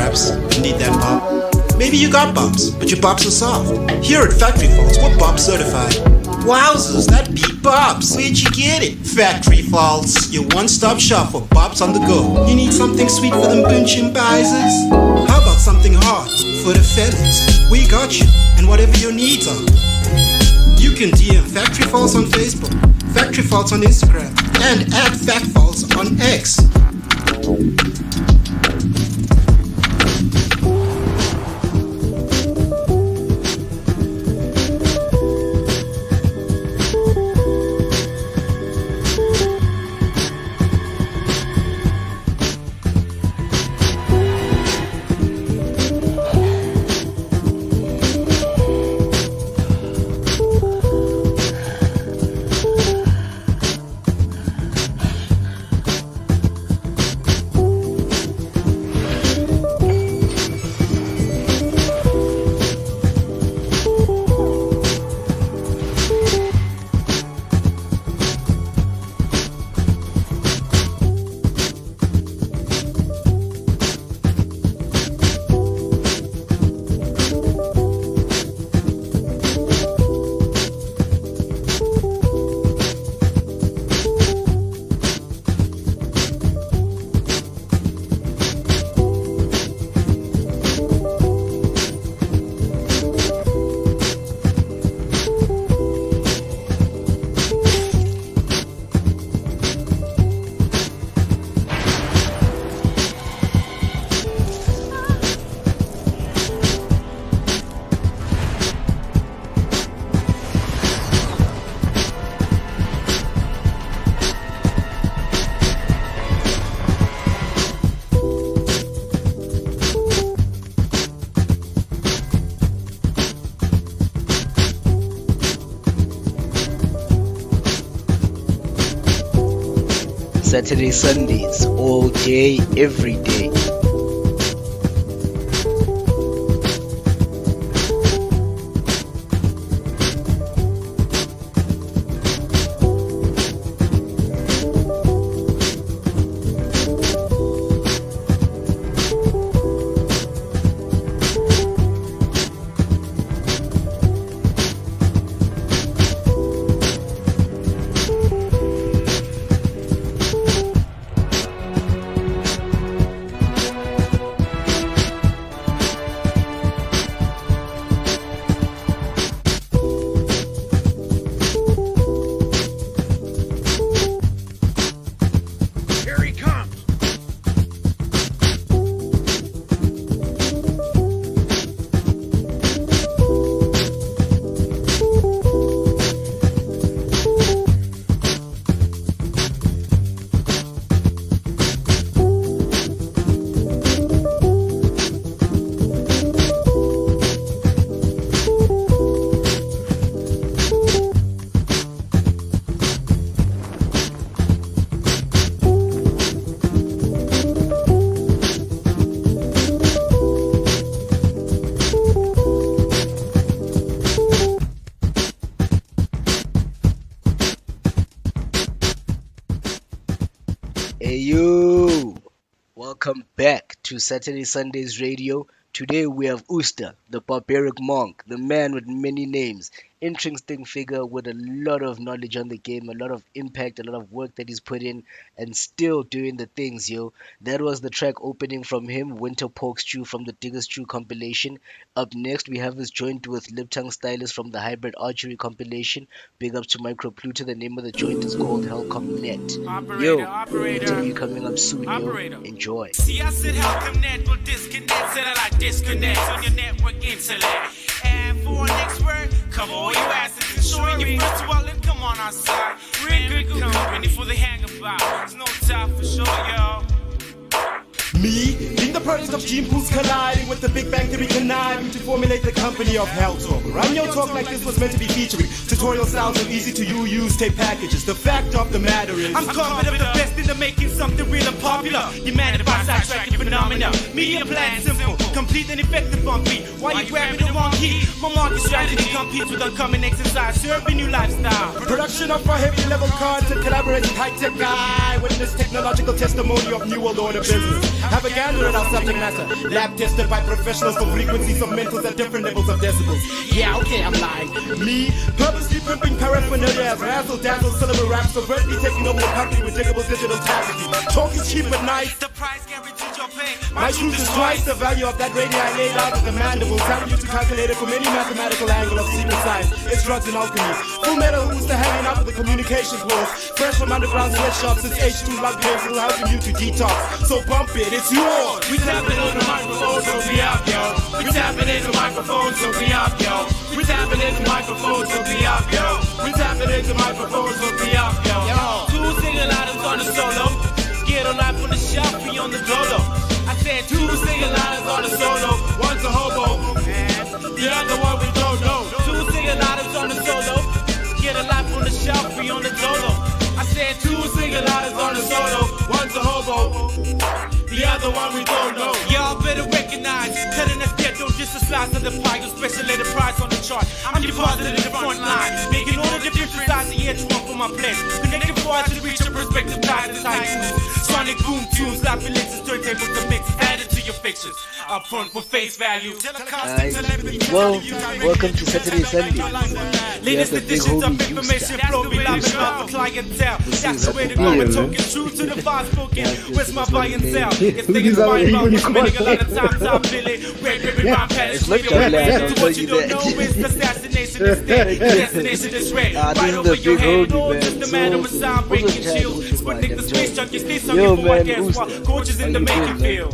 perhaps, need that bop. Maybe you got bops, but your bops are soft. Here at Factory Faults, we're bop certified. Wowzers, that beat bops. Where'd you get it? Factory Faults, your one-stop shop for bops on the go. You need something sweet for them bunching bisers? How about something hard for the fellas? We got you, and whatever your needs are. You can DM Factory Faults on Facebook, Factory Faults on Instagram, and at Fact Faults on X. Saturday, Sundays, all day, every day. Hey yo! Welcome back to Saturday Sundays Radio. Today we have Usstah, the Barbaric monk, the man with many names, interesting figure with a lot of knowledge on the game, a lot of impact, a lot of work that he's put in, and still doing the things, yo. That was the track opening from him, Winter Pork Stew from the Digger Stew compilation. Up next, we have us joined with Lip Tongue Stylist from the Hybrid Archery compilation. Big up to Micro Pluto. The name of the joint is called Hellcom Net. Yo, interview coming up soon, yo. Enjoy. See, I said Hellcom Net will disconnect, said I like disconnect on your network intellect. And for our next word, cover all your asses, ensuring your first wallet come on our side. We're in good company for the hangabout. There's no time for sure, y'all. Me, being the product of gene pools colliding with the Big Bang Theory conniving to formulate the company of Hell Talk. Run your talk like this was meant to be featuring tutorial styles and easy to use tape packages. The fact of the matter is, I'm confident of the best into making something real and popular. You're mad about sidetracking phenomena. Media plan simple. complete and effective on beat. Why you grabbing the wrong key? My market strategy competes with upcoming exercise, serving new lifestyle. Production of a heavy level content, collaborate with high tech guy. Witness technological testimony of new world order business. Have a gander at our subject matter. Lab tested by professionals for frequencies of mentals at different levels of decibels. Yeah, okay, I'm lying. Me, purposely pimping paraphernalia as razzle dazzle syllable raps, overtly taking over the country with diggable digital taxi. Talking cheap but nice. The price guarantees your pay. My truth is twice the value of that radio I laid out with the mandible. Telling you to calculate it from any mathematical angle of secret science. It's drugs and alchemy. Full metal who's the hanging out with the communication clause. Fresh from underground sweatshops, it's H2 lung pencil helping you to detox. So bump it, it's yours. We tapping on the microphone, so be up, yo. We tapping into microphone, so be up, yo. We tapping into microphone, so be up, yo. We tapping into microphone, so be up, yo. Two single items on the solo. Get a life on the shelf, be on the dolo. I said two single items on the solo. One's a hobo, and the other one we don't know. Two single items on the solo. Get a life on the shelf, be on the dolo. I said two single items on the solo. One's a hobo, the other one we don't know. Y'all better recognize, telling us get don't just a slice of the pie, your special letter prize on the chart. I'm deposited in the front line, making all the different sides of each one for my place. Connecting voice to reach your perspective, ties and haikus. Sonic boom tunes, live elections, turntables to mix, added to your fixtures. Up front for face value. Well, welcome to Saturday Sunday. We have Latest the big editions of homie information Usstah. flow, we live enough for clientele. That's the way to go, we're talking true to the vibe spoken. Where's my buy and sell? It's thinking fine about spending a lot of time top Billy. Wait, baby, rhyme patterns. It's not your land, I'll To tell what you you don't that. know is assassination instead. Destination is red. This Right is over the your big head. homie, Just the man. man of a sound breaking Who's chill. the Sputnik the space junk, you stay Yo, sucking for one man, dance while Usstah. gorgeous in the How you making doing, feel.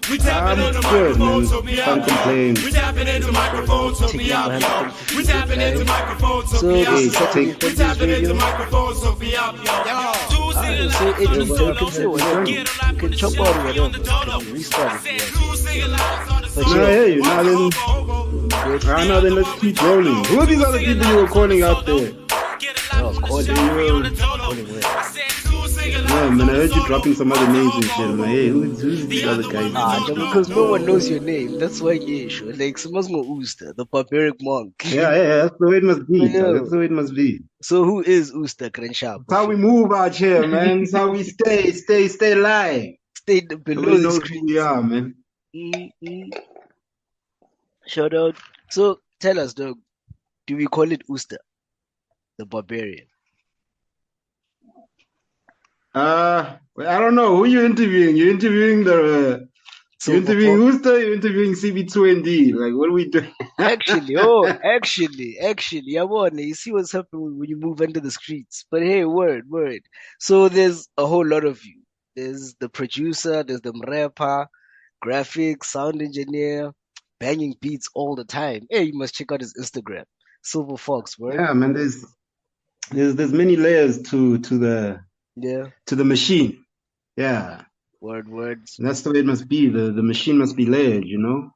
We tapping I'm on the good, microphone, man. so be Can't up, complain. yo. We tapping into microphone, so be up, yo. We tapping into microphone, so So, be up, hey, yo. Saturday We Sundays tapping into radio. microphone, so be up, yo. Two single So lives it on the is, you solo. can say whatever. Get a You life can on the chop shelf, out be on the whatever. dolo. You can restart I if said you two single lives on the But solo. No, yeah. hey, now then, I know then let's keep rolling. Who are these other people you were calling out there? I was calling No, man, I heard you dropping some other names and shit. I'm like, hey, who's these other guys? because no one knows your name. That's why yeah, sure. Like someone's gonna Usstah, the barbaric monk. Yeah, that's the way it must be. Yeah. That's the way it must be. So who is Usstah Crenshaw? That's how we move out here, man. That's how we stay alive. Stay below Nobody the knows screen. who we are, man. Shout out. So tell us, dog, do we call it Usstah, the barbarian? Well, I don't know. Who you interviewing? You interviewing the So you interviewing Usstah? You interviewing CB2ND? Like, what are we doing? actually, I want you see what's happening when you move under the streets. But hey, word. So there's a whole lot of you. There's the producer, there's the rapper, graphics, sound engineer, banging beats all the time. Hey, you must check out his Instagram, Silver Fox. Word, Yeah, man. There's many layers to yeah, the machine. Yeah, word. and that's the way it must be. The machine must be layered. You know,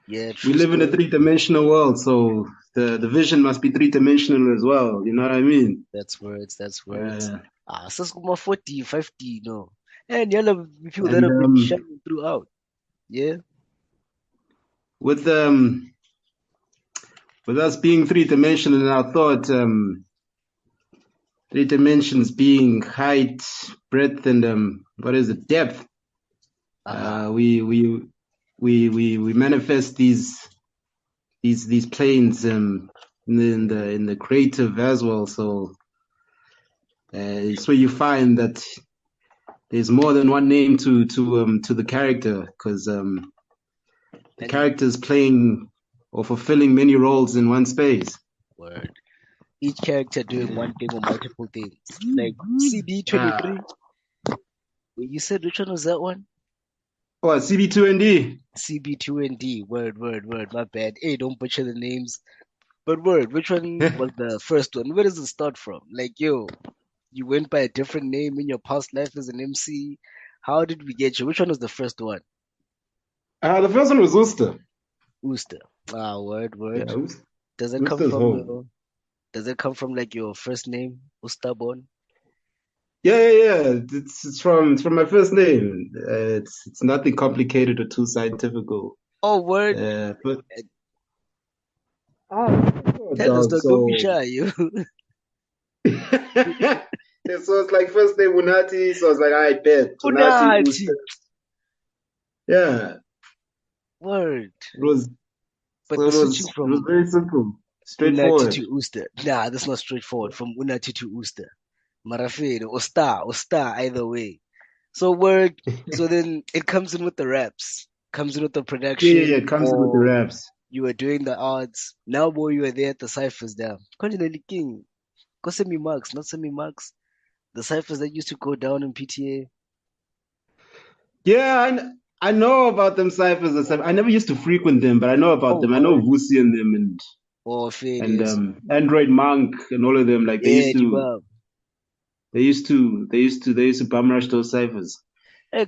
Yeah, we true live in a story. 3-dimensional world, so the vision must be 3-dimensional as well. You know what I mean? That's words. Yeah. Saskuma 40, 50, no. And the other people that And have been shining throughout. Yeah. with us being 3-dimensional in our thought, 3 dimensions being height, breadth, and what is it, depth. We manifest these planes in the creative as well. So it's where you find that there's more than one name to the character, because the character's playing or fulfilling many roles in one space. Word. Each character doing one thing or multiple things. Like CB23. You said which one was that one? Oh, CB2ND. CB2ND. Word. My bad. Hey, don't butcher the names. But word, which one was the first one? Where does it start from? Like, yo, you went by a different name in your past life as an MC. How did we get you? Which one was the first one? The first one was Usstah. Usstah. Word. Yeah, Does it come Usstah's from home. does it come from like your first name, Ustabon? Yeah. It's from my first name. It's nothing complicated or too scientifical. Oh, word. But Tell us, dog. dog. Don't be So shy, you. yeah, so it's like first name Unati. So I was like, I bet Unati Unati. Usta. Yeah, Word. it was. But So the it switching was. It was from very simple, Unati straightforward. to Usstah. Nah, that's not straightforward. From Unati to Usstah. Marafid, Usstah, either way. So word, so then it comes in with the raps, comes in with the Yeah. production, It comes with the or raps. you were doing the odds. Now, boy, you were there at the ciphers there. Continental King, go send me marks, not send me marks. The ciphers that used to go down in PTA. Yeah, I know about them ciphers and stuff. I never used to frequent them, but I know about Oh, them. I know word. Vusi and them Oh, fair it and is. Android Monk and all of them. Like Yeah, Dibab. they used to bum rush those ciphers.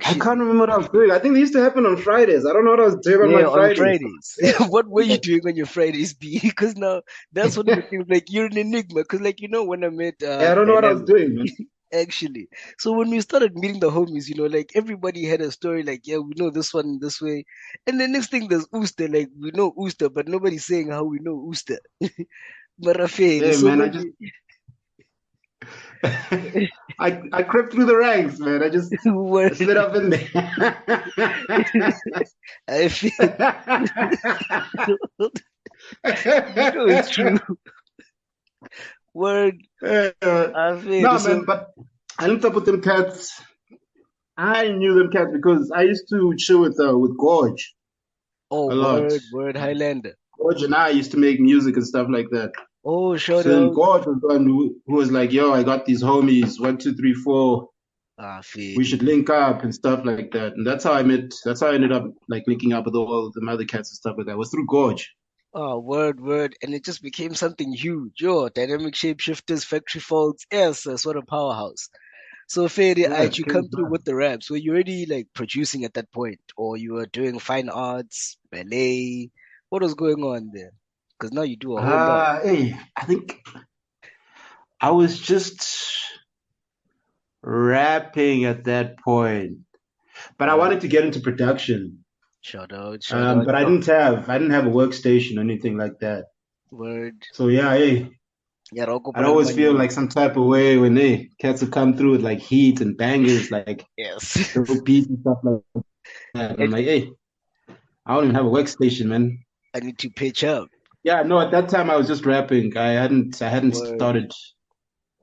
I can't Actually, remember what I was doing. I think they used to happen on Fridays. I don't know what I was doing on yeah, my on Fridays. Fridays. What were you doing on your Fridays, B? Because now that's one of the things, like, you're an enigma. Because, like, when I met Yeah, I don't know what I was Dynamic, doing, man. actually. So when we started meeting the homies, like everybody had a story, like, yeah, we know this one this way. And the next thing there's Usstah, like we know Usstah, but nobody's saying how we know Usstah. Marafeli, Hey, so man, I just many I crept through the ranks, man. I words. slid up in there. I feel it's true. Word, I feel No, man, so. but I linked up with them cats. I knew them cats because I used to chill with Gorge Oh, a lot. word, Highlander. Gorge and I used to make music and stuff like that. Oh, shout So then out. Gorge was the one who was like, "Yo, I got these homies, 1, 2, 3, 4. Ah, We Feli. should link up and stuff like that." And that's how I met. That's how I ended up like linking up with all the other cats and stuff like that. It was through Gorge. Oh, word. And it just became something huge. Yo, dynamic shapeshifters, factory faults. Yes, what a powerhouse. So Fede, Yeah, it you became come through fun. with the raps. Were you already like producing at that point? Or you were doing fine arts, ballet? What was going on there? Because now you do a whole lot. Hey, I think I was just rapping at that point, but I Word. wanted to get into production. Shout out. But I Oh, didn't have a workstation or anything like that. word. So yeah, hey, Yeah, Rocco I'd always feel Paramania. like some type of way when they cats would come through with like heat and bangers, like Yes. dope beats and stuff like that. And I'm And like, hey, I don't even have a workstation, man. I need to pitch up. Yeah, no, at that time I was just rapping. I hadn't Word. started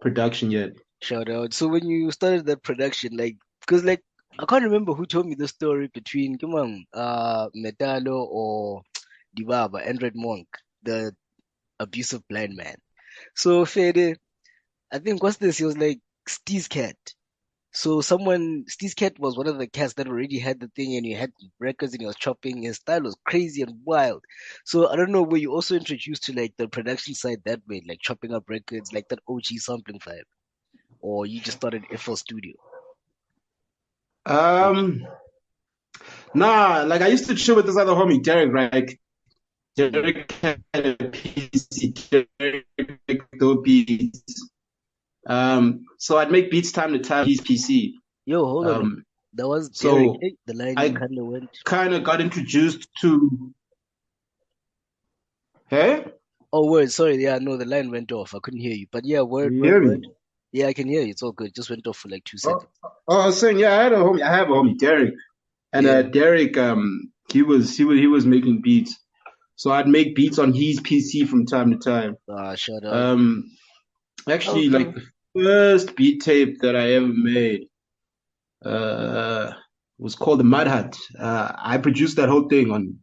production yet. Shout out. So when you started that production, like, because like I can't remember who told me the story between, come on, Metalo or Dibaba, Android Monk, the abusive blind man. So Fede, I think what's this? He was like Steve's cat. So Steve's cat was one of the cats that already had the thing, and he had records, and he was chopping. His style was crazy and wild. So I don't know, were you also introduced to like the production side that way, like chopping up records, like that OG sampling vibe, or you just started FL Studio? Um, nah, like I used to chill with this other homie, Derek, right? Mm. Derek had a PC. Derek make dope beats. So I'd make beats time to time his PC. Yo, hold on. Um, That was Derek. so Hey, the line I kind of went. kind of got introduced to, hey, Oh, word. Sorry. Yeah, no, the line went off. I couldn't hear you. But yeah, can you hear word. me? Yeah, I can hear you. It's all good. Just went off for like two Oh, seconds. I was saying, yeah, I have a homie, Derek, and Yeah. Derek, he was making beats. So I'd make beats on his PC from time to time. Shout out. Um, Actually, Okay. like the first beat tape that I ever made, uh, was called the Mud Hut. I produced that whole thing on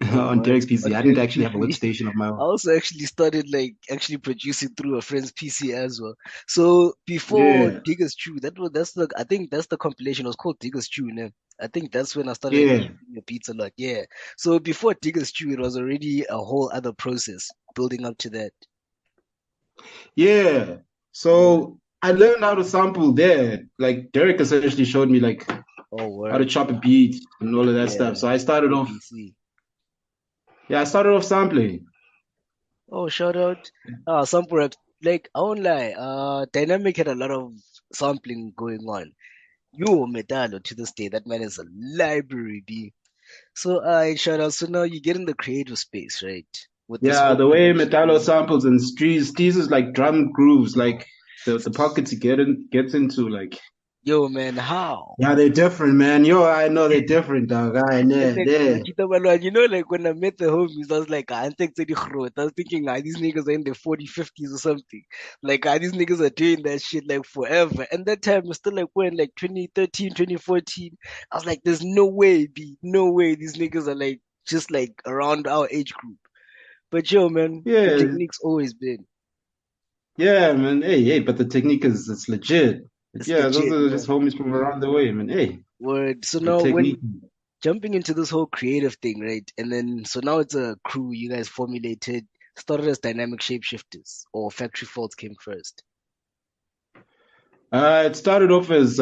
Oh, on word. Derek's PC. On I didn't Derek's actually have a PC. workstation of my I own. also actually started like actually producing through a friend's PC as well. So before Yeah, Digger's Chew, that's the I think that's the compilation. It was called Digger's Chew, né? I think that's when I started yeah, using the beats a lot. Yeah. So before Digger's Chew, it was already a whole other process building up to that. yeah. Word. So I learned how to sample there. Like Derek essentially showed me like Oh, how to word. chop a beat and all of that stuff. Yeah. So I started off, APC. yeah, I started off sampling. Oh, shout out. Sample reps. Like, I won't lie. Dynamic had a lot of sampling going on. Yo, Metalo to this day, that man is a library, B. So, shout out. So now you get in the creative space, right? With this Yeah, whole the way production. Metallo samples and Steez is like drum grooves, like the pockets he gets into, like Yo, man, how? yeah, they're different, man. Yo, I know they're different, dog. I And know, like, there. Machita Balwan, like when I met the homies, I was like, I think I was thinking, these niggas are in their 40s, 50s or something. Like, these niggas are doing that shit like forever. And that time was still like when, like 2013, 2014. I was like, there's no way, B, no way these niggas are like just like around our age group. But yo, man, the Yeah, technique's always been. yeah, man. Hey, but the technique is it's legit. But It's yeah, those legit, are just man. homies from around the way, man. Hey, Word. So the now technique. when jumping into this whole creative thing, right? And then so now it's a crew you guys formulated, started as dynamic shapeshifters, or factory faults came first. It started off as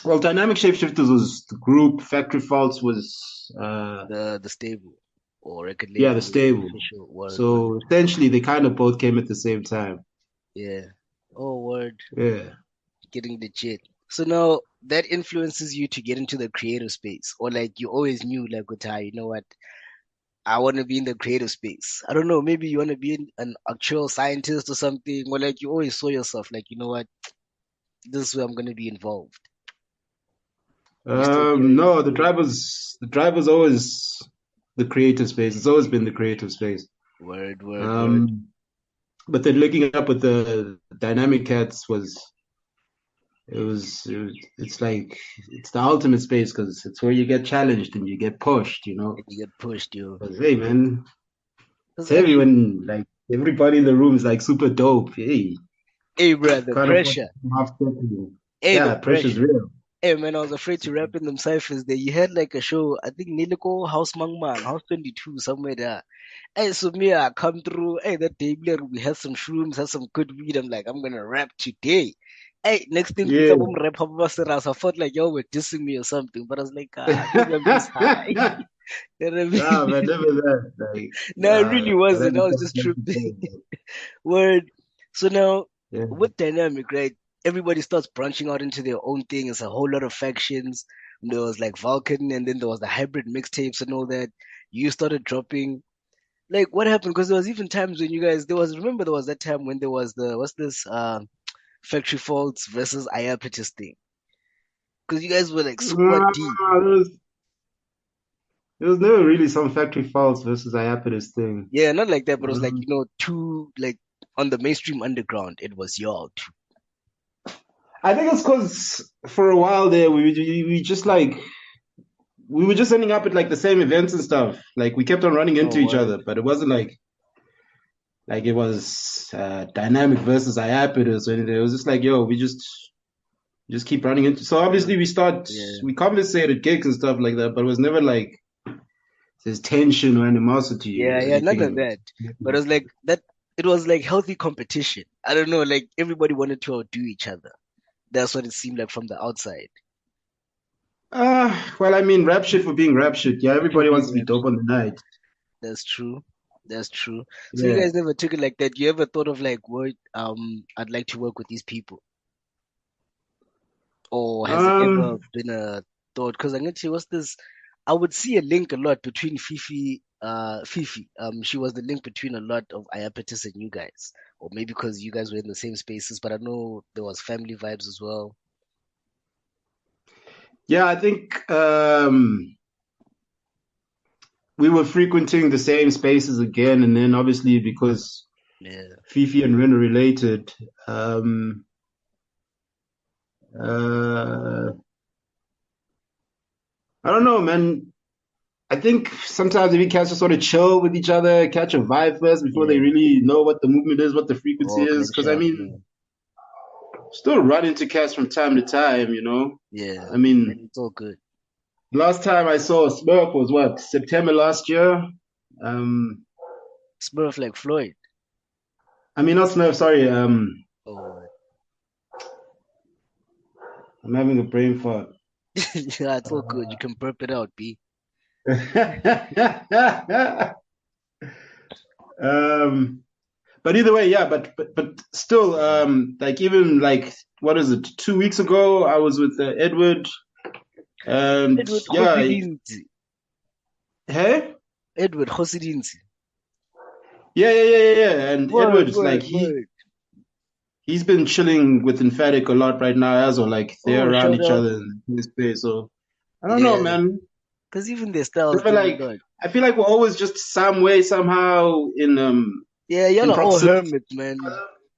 well, Dynamic Shapeshifters was the group. Factory Faults was The stable or record yeah, the label, stable. official word. So essentially, they kind of both came at the same time. Yeah. Oh word. Yeah. Getting legit. So now that influences you to get into the creative space. Or like you always knew like Guitar, you know what? I want to be in the creative space. I don't know, maybe you want to be an actual scientist or something, or like you always saw yourself like, you know what, this is where I'm gonna be involved. You still carry No, the drive was always the creative space. It's always been the creative space. word. Um, but then looking up with the dynamic cats it's like it's the ultimate space because it's where you get challenged and you get pushed, you know. And you get pushed, yo. 'Cause, hey, man, Because it's heavy actually, when like everybody in the room is like super dope. Hey, hey, bro, the kind of pressure. half stepping. Hey, the Yeah, pressure's pressure. real. Hey, man, I was afraid to rap in them ciphers there. You had like a show, I think Niliko, House Mangmang, House 22, somewhere there. Hey, so me, I come through. Hey, that day, we had some shrooms, had some good weed. I'm like, I'm gonna rap today. Hey, next thing, Yeah. rap I felt like y'all were dissing me or something, but I was like, maybe I'm just high. You know what I Nah, mean? man, never that. Like, No, it nah, really I wasn't. never I was felt just that tripping. before, man. Word. So now, Yeah. with dynamic, right? Everybody starts branching out into their own thing. It's a whole lot of factions. There was like Vulcan, and then there was the hybrid mixtapes and all that. You started dropping. Like, what happened? Because there was even times when you guys, remember there was that time when there was what's this, Factory Faults versus Iapetus thing. Because you guys were like squad Nah, deep. there was never really some factory faults versus Iapetus thing. Yeah, not like that, but it was like, Um, two, like, on the mainstream underground, it was y'all two. I think it's because for a while there we just like we were just ending up at like the same events and stuff. Like we kept on running into Oh, each word. other, but it wasn't like it was dynamic versus Iapetus or anything. It was just like, yo, we just keep running into. So obviously Yeah. we conversated gigs and stuff like that, but it was never like there's tension or animosity Yeah, or yeah, none of anything. that. But it was like that. It was like healthy competition. I don't know, like everybody wanted to outdo each other. That's what it seemed like from the outside. Well, I mean, rap shit for being rap shit. Yeah, For everybody wants being to be rap dope shit. on the night. That's true. That's true. So you Yeah. guys never took it like that. You ever thought of like, what? I'd like to work with these people, or has it ever Um, been a thought? Because I'm gonna tell you, what's this? I would see a link a lot between Fifi. She was the link between a lot of Iapetus and you guys, or maybe because you guys were in the same spaces. But I know there was family vibes as well. yeah, I think we were frequenting the same spaces again, and then obviously because Yeah. Fifi and Ren are related, um, uh, I don't know, man. I think sometimes if you catch to sort of chill with each other, catch a vibe first before they Yeah. really know what the movement is, what the frequency Oh, is. Because I gunshot. mean, Yeah. still run into cats from time to time, you know. Yeah. I mean, And it's all good. last time I saw a Smurf was what, September last year? Um, Smurf like Floyd. I mean, not Smurf, sorry. Oh, I'm having a brain fart. yeah, it's all good. You can burp it out, B. um, but either way, yeah. But still, like even like what is it? 2 weeks ago, I was with Edward, and Edward yeah, Khosidinsi. hey, Edward Khosidinsi. yeah. And Word, Edward's like word, word. he's been chilling with Emphatic a lot right now as well. Like they're Oh, around shout each out. other in this space. So I don't know, Yeah, man. because even their I styles feel do like not. I feel like we're always just some way somehow Yeah, y'all in are all proximity. hermits, man.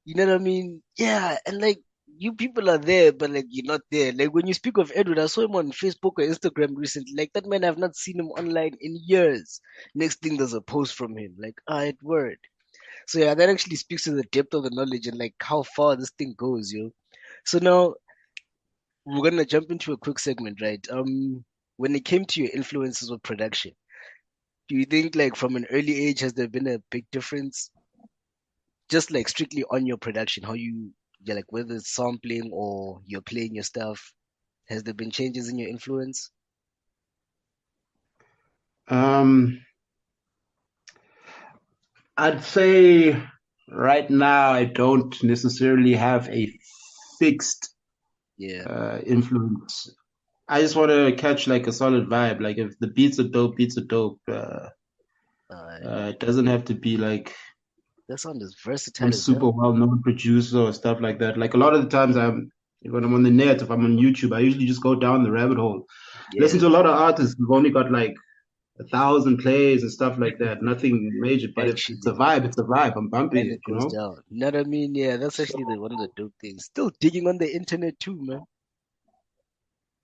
You know what I mean? Yeah, and like you people are there, but like you're not there. Like when you speak of Edward, I saw him on Facebook or Instagram recently. Like that man, I've not seen him online in years. Next thing, there's a post from him. Like, Edward. So yeah, that actually speaks to the depth of the knowledge and like how far this thing goes, yo. So now we're gonna jump into a quick segment, right? When it came to your influences of production, do you think like from an early age has there been a big difference just like strictly on your production, how yeah, like whether it's sampling or you're playing your stuff, has there been changes in your influence? Um, I'd say right now I don't necessarily have a fixed Yeah, influence. I just want to catch like a solid vibe. Like if the beats are dope, beats are dope. uh, It doesn't have to be like that sound is versatile some as super hell. well-known producer or stuff like that. Like a lot of the times when I'm on the net, if I'm on YouTube, I usually just go down the rabbit hole. Listen Yeah, to a lot of artists who've only got like 1,000 plays and stuff like that. Nothing major, but if it's a actually, vibe, it's a vibe. I'm bumping and it, it goes down. You know what I mean? Yeah, that's actually one of the dope things. Still digging on the internet too, man.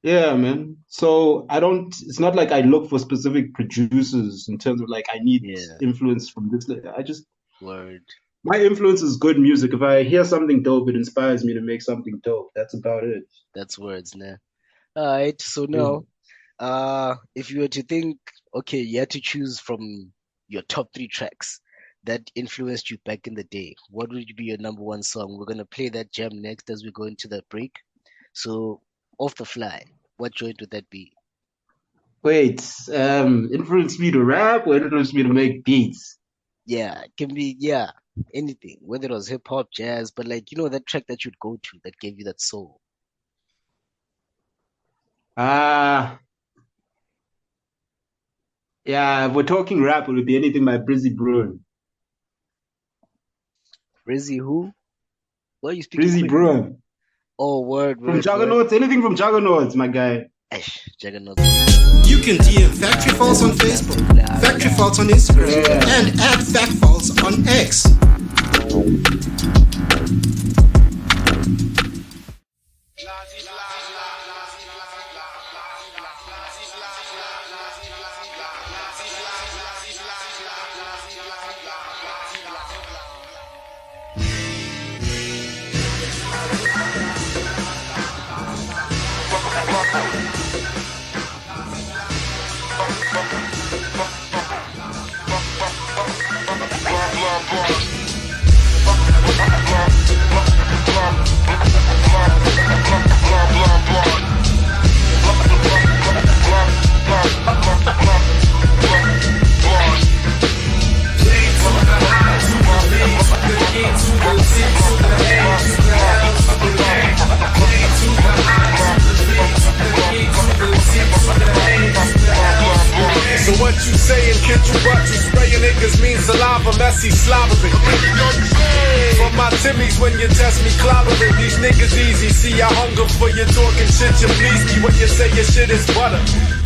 Yeah, man. So I don't. It's not like I look for specific producers in terms of like I need Yeah, influence from this. I just word. my influence is good music. If I hear something dope, it inspires me to make something dope. That's about it. That's words, man. All right, so Yeah. now, if you were to think, okay, you had to choose from your top three tracks that influenced you back in the day, what would be your number one song? We're gonna play that jam next as we go into that break. So, off the fly, what joint would that be? Wait, influence me to rap or influence me to make beats? Yeah, it can be, yeah, anything, whether it was hip hop, jazz, but like, that track that you'd go to that gave you that soul. Ah, yeah. If we're talking rap, it would be anything by Brizzy Bruin. Rizzy, who? Why are you speaking Brizzy quick? Bruin Oh, word, from word, word. Juggernauts. Anything from Juggernauts, my guy. Ash, Juggernaut. You can DM Factory Faults on Facebook, Factory Faults on Instagram, Yeah. and at Fact Faults on X. So what you saying, kid, you what you spraying niggas mean saliva, messy slobbering. From my Timmys when you test me clobbering, these niggas easy, see I hunger for you talking shit, you please me when you say your shit is butter.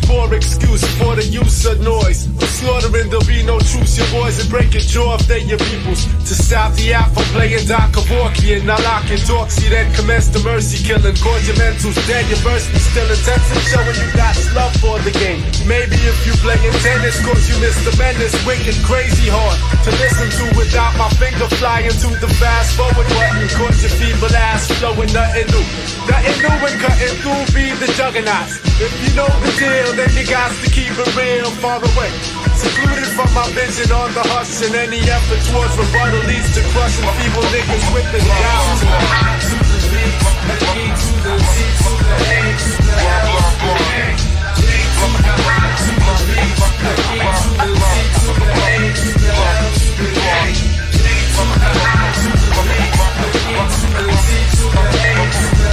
For excuse for the use of noise, slaughtering there'll be no truce, your boys and break your jaw if they your peoples. To stop the app from playing Doc Kavorkian, I lock and talk, see then commence the mercy killing, cause your mental's dead, your verse be still intensive, showing you got love for the game. Maybe if you playing tennis, cause you miss the menace, wicked, crazy hard to listen to without my finger flying to the fast forward button, cause your feeble ass flowing nothing new. Nothing new and cutting through be the juggernauts. If you know the deal, then you got to keep it real, far away. Secluded from my vision on the hush, and any effort towards rebuttal leads to crushing feeble niggas with the down to the high, to the B, the E, to the Z, to the A, to the L, to the A. J to the high, to the B, the E, to the Z, to the A, to the L, to the A. J to the high, to the B, the E, to the Z, to the A, to the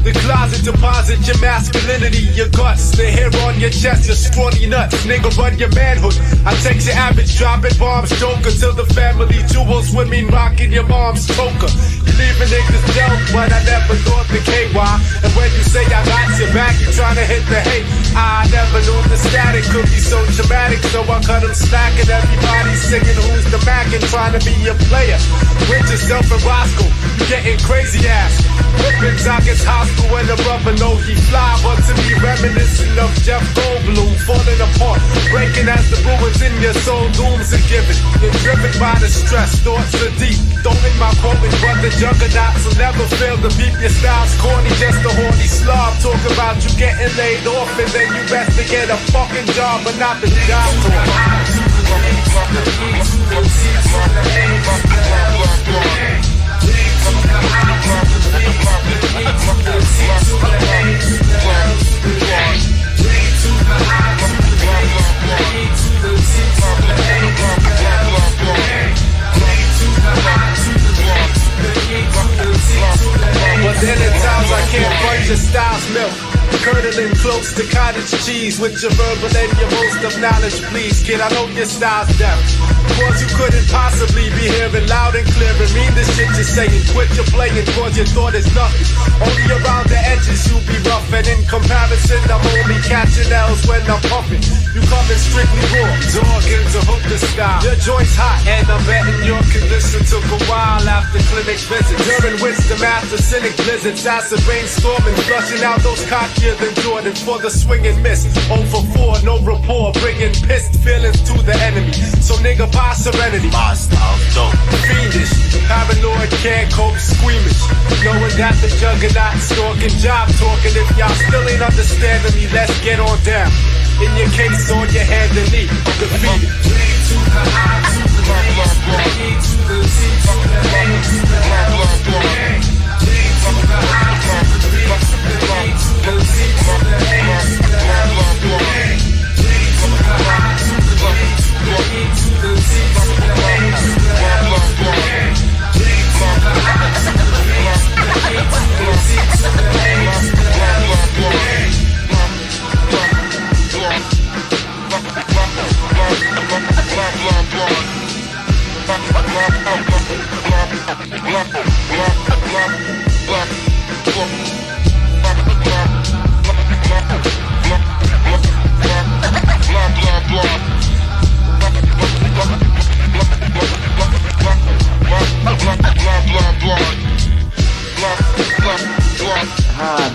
The closet deposit your masculinity, your guts. The hair on your chest, your scrawny nuts. Nigga, run your manhood. I take your average, dropping bombs, joker. Till the family jewels, women rocking your mom's choker. You leaving niggas dope, but I never thought the KY. And when you say I got your back, you tryna hit the hate. I never knew the static could be so dramatic, so I cut them slack and everybody singing who's the Mac and trying to be a player. With yourself and Roscoe, you getting crazy ass. Whipping Zockets hostile when the rubber know he fly, but to be reminiscent of Jeff Goldblum falling apart, breaking as the ruins in your soul, dooms are given. You're driven by the stress, thoughts are deep. Don't in my quoting, but the juggernauts will never fail to beat your styles corny, just a horny slob. Talk about you getting laid off and then you best to get a fucking job, but not the job for but then at times I can't find your style's milk. Curdling close to cottage cheese with your verbal and your most of knowledge, please. Kid, I know your style's deaf. Cause you couldn't possibly be hearing loud and clear and mean the shit you're saying. Quit your playing cause your thought is nothing. Only around the edges you be rough, and in comparison I'm only catching L's when I'm puffing. You coming strictly raw, talking to hook the style. Your joint's hot and I'm betting your condition took a while after clinic visits. During which the master cynic blizzards, acid brainstorming, flushing out those cockier than Jordan for the swing and miss. 0 for 4, no rapport, bringing pissed feelings to the enemy. So nigga, buy serenity. My style's dope. Fiendish, paranoid, can't cope, squeamish. Knowing that the juggernaut stalking, job talking. If y'all still ain't understanding me, let's get on down. In your case, on your hand and knee, defeated.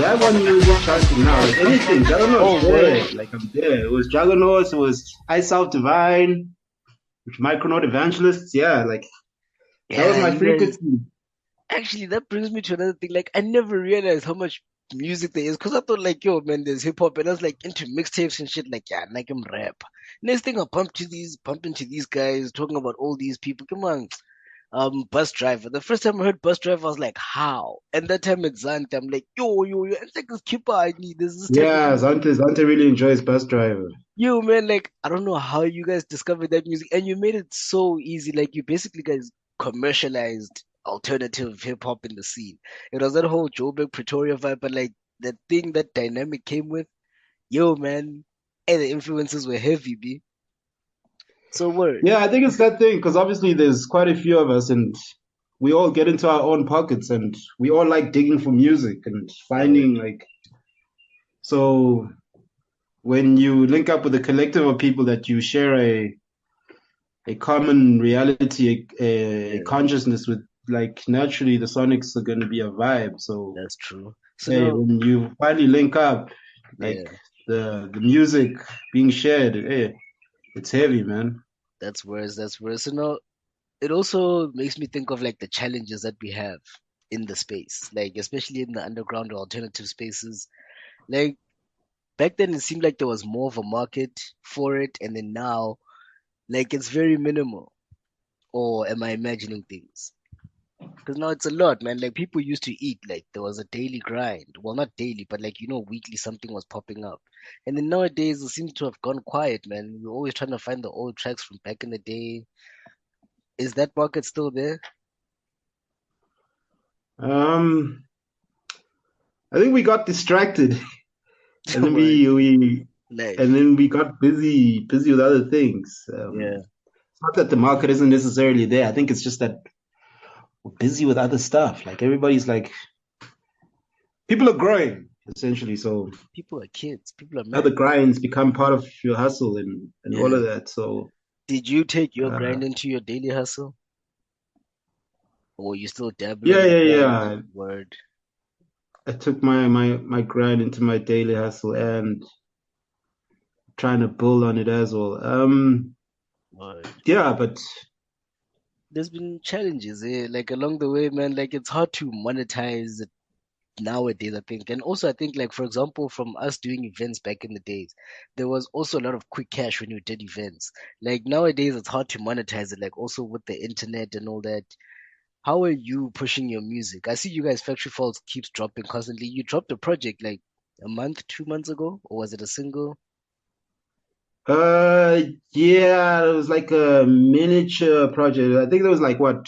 That one you were chanting now. Anything, Juggernaut, there. Like I'm there. It was Juggernauts, it was I Self Divine, which Micronaut Evangelists, yeah, like that was my frequency. Actually, that brings me to another thing. Like, I never realized how much music there is because I thought, like, yo, man, there's hip hop, and I was like into mixtapes and shit. Like, yeah, like I'm rap. Next thing, I bump into these guys talking about all these people. Come on, Bus Driver. The first time I heard Bus Driver, I was like, how? And that time at Zante, I'm like, yo, it's like this keeper I need. This is Yeah, Zante really enjoys Bus Driver. yo, man, like, I don't know how you guys discovered that music, and you made it so easy. Like, you basically guys commercialized alternative hip hop in the scene. It was that whole Joburg Pretoria vibe, but like the thing that dynamic came with, yo, man, and the influences were heavy, b. So word. Yeah, I think it's that thing because obviously there's quite a few of us and we all get into our own pockets and we all like digging for music and finding like, so when you link up with a collective of people that you share a common reality, a consciousness with, like naturally the sonics are going to be a vibe. So That's true. So hey, now, when you finally link up, like yeah, the music being shared, hey, it's heavy, man. that's worse. That's worse. So now, it also makes me think of like the challenges that we have in the space, like especially in the underground or alternative spaces. Like back then, it seemed like there was more of a market for it, and then now, like it's very minimal. Or am I imagining things? Because now it's a lot, man. Like people used to eat, like there was a daily grind. Well, not daily, but like weekly something was popping up. And then nowadays it seems to have gone quiet, man. We're always trying to find the old tracks from back in the day. Is that market still there? Um, I think we got distracted, and then Word. we and Life. then we got busy with other things. Yeah. It's not that the market isn't necessarily there. I think it's just that we're busy with other stuff. Like everybody's like, people are growing essentially, so People are kids. People are now the mad. grinds become part of your hustle and all Yeah. of that. So Did you take your uh, grind into your daily hustle? Or you still dabbling yeah, with yeah, that? yeah. Word. I took my grind into my daily hustle and trying to build on it as well. Word. Yeah, but There's been challenges, like along the way, man. Like it's hard to monetize it nowadays, I think. And also, I think, like for example, from us doing events back in the days, there was also a lot of quick cash when you did events. Like nowadays, it's hard to monetize it. Like also with the internet and all that. How are you pushing your music? I see you guys Factory Falls keeps dropping constantly. You dropped a project like a month, 2 months ago, or was it a single? uh, yeah, it was like a miniature project. I think there was like what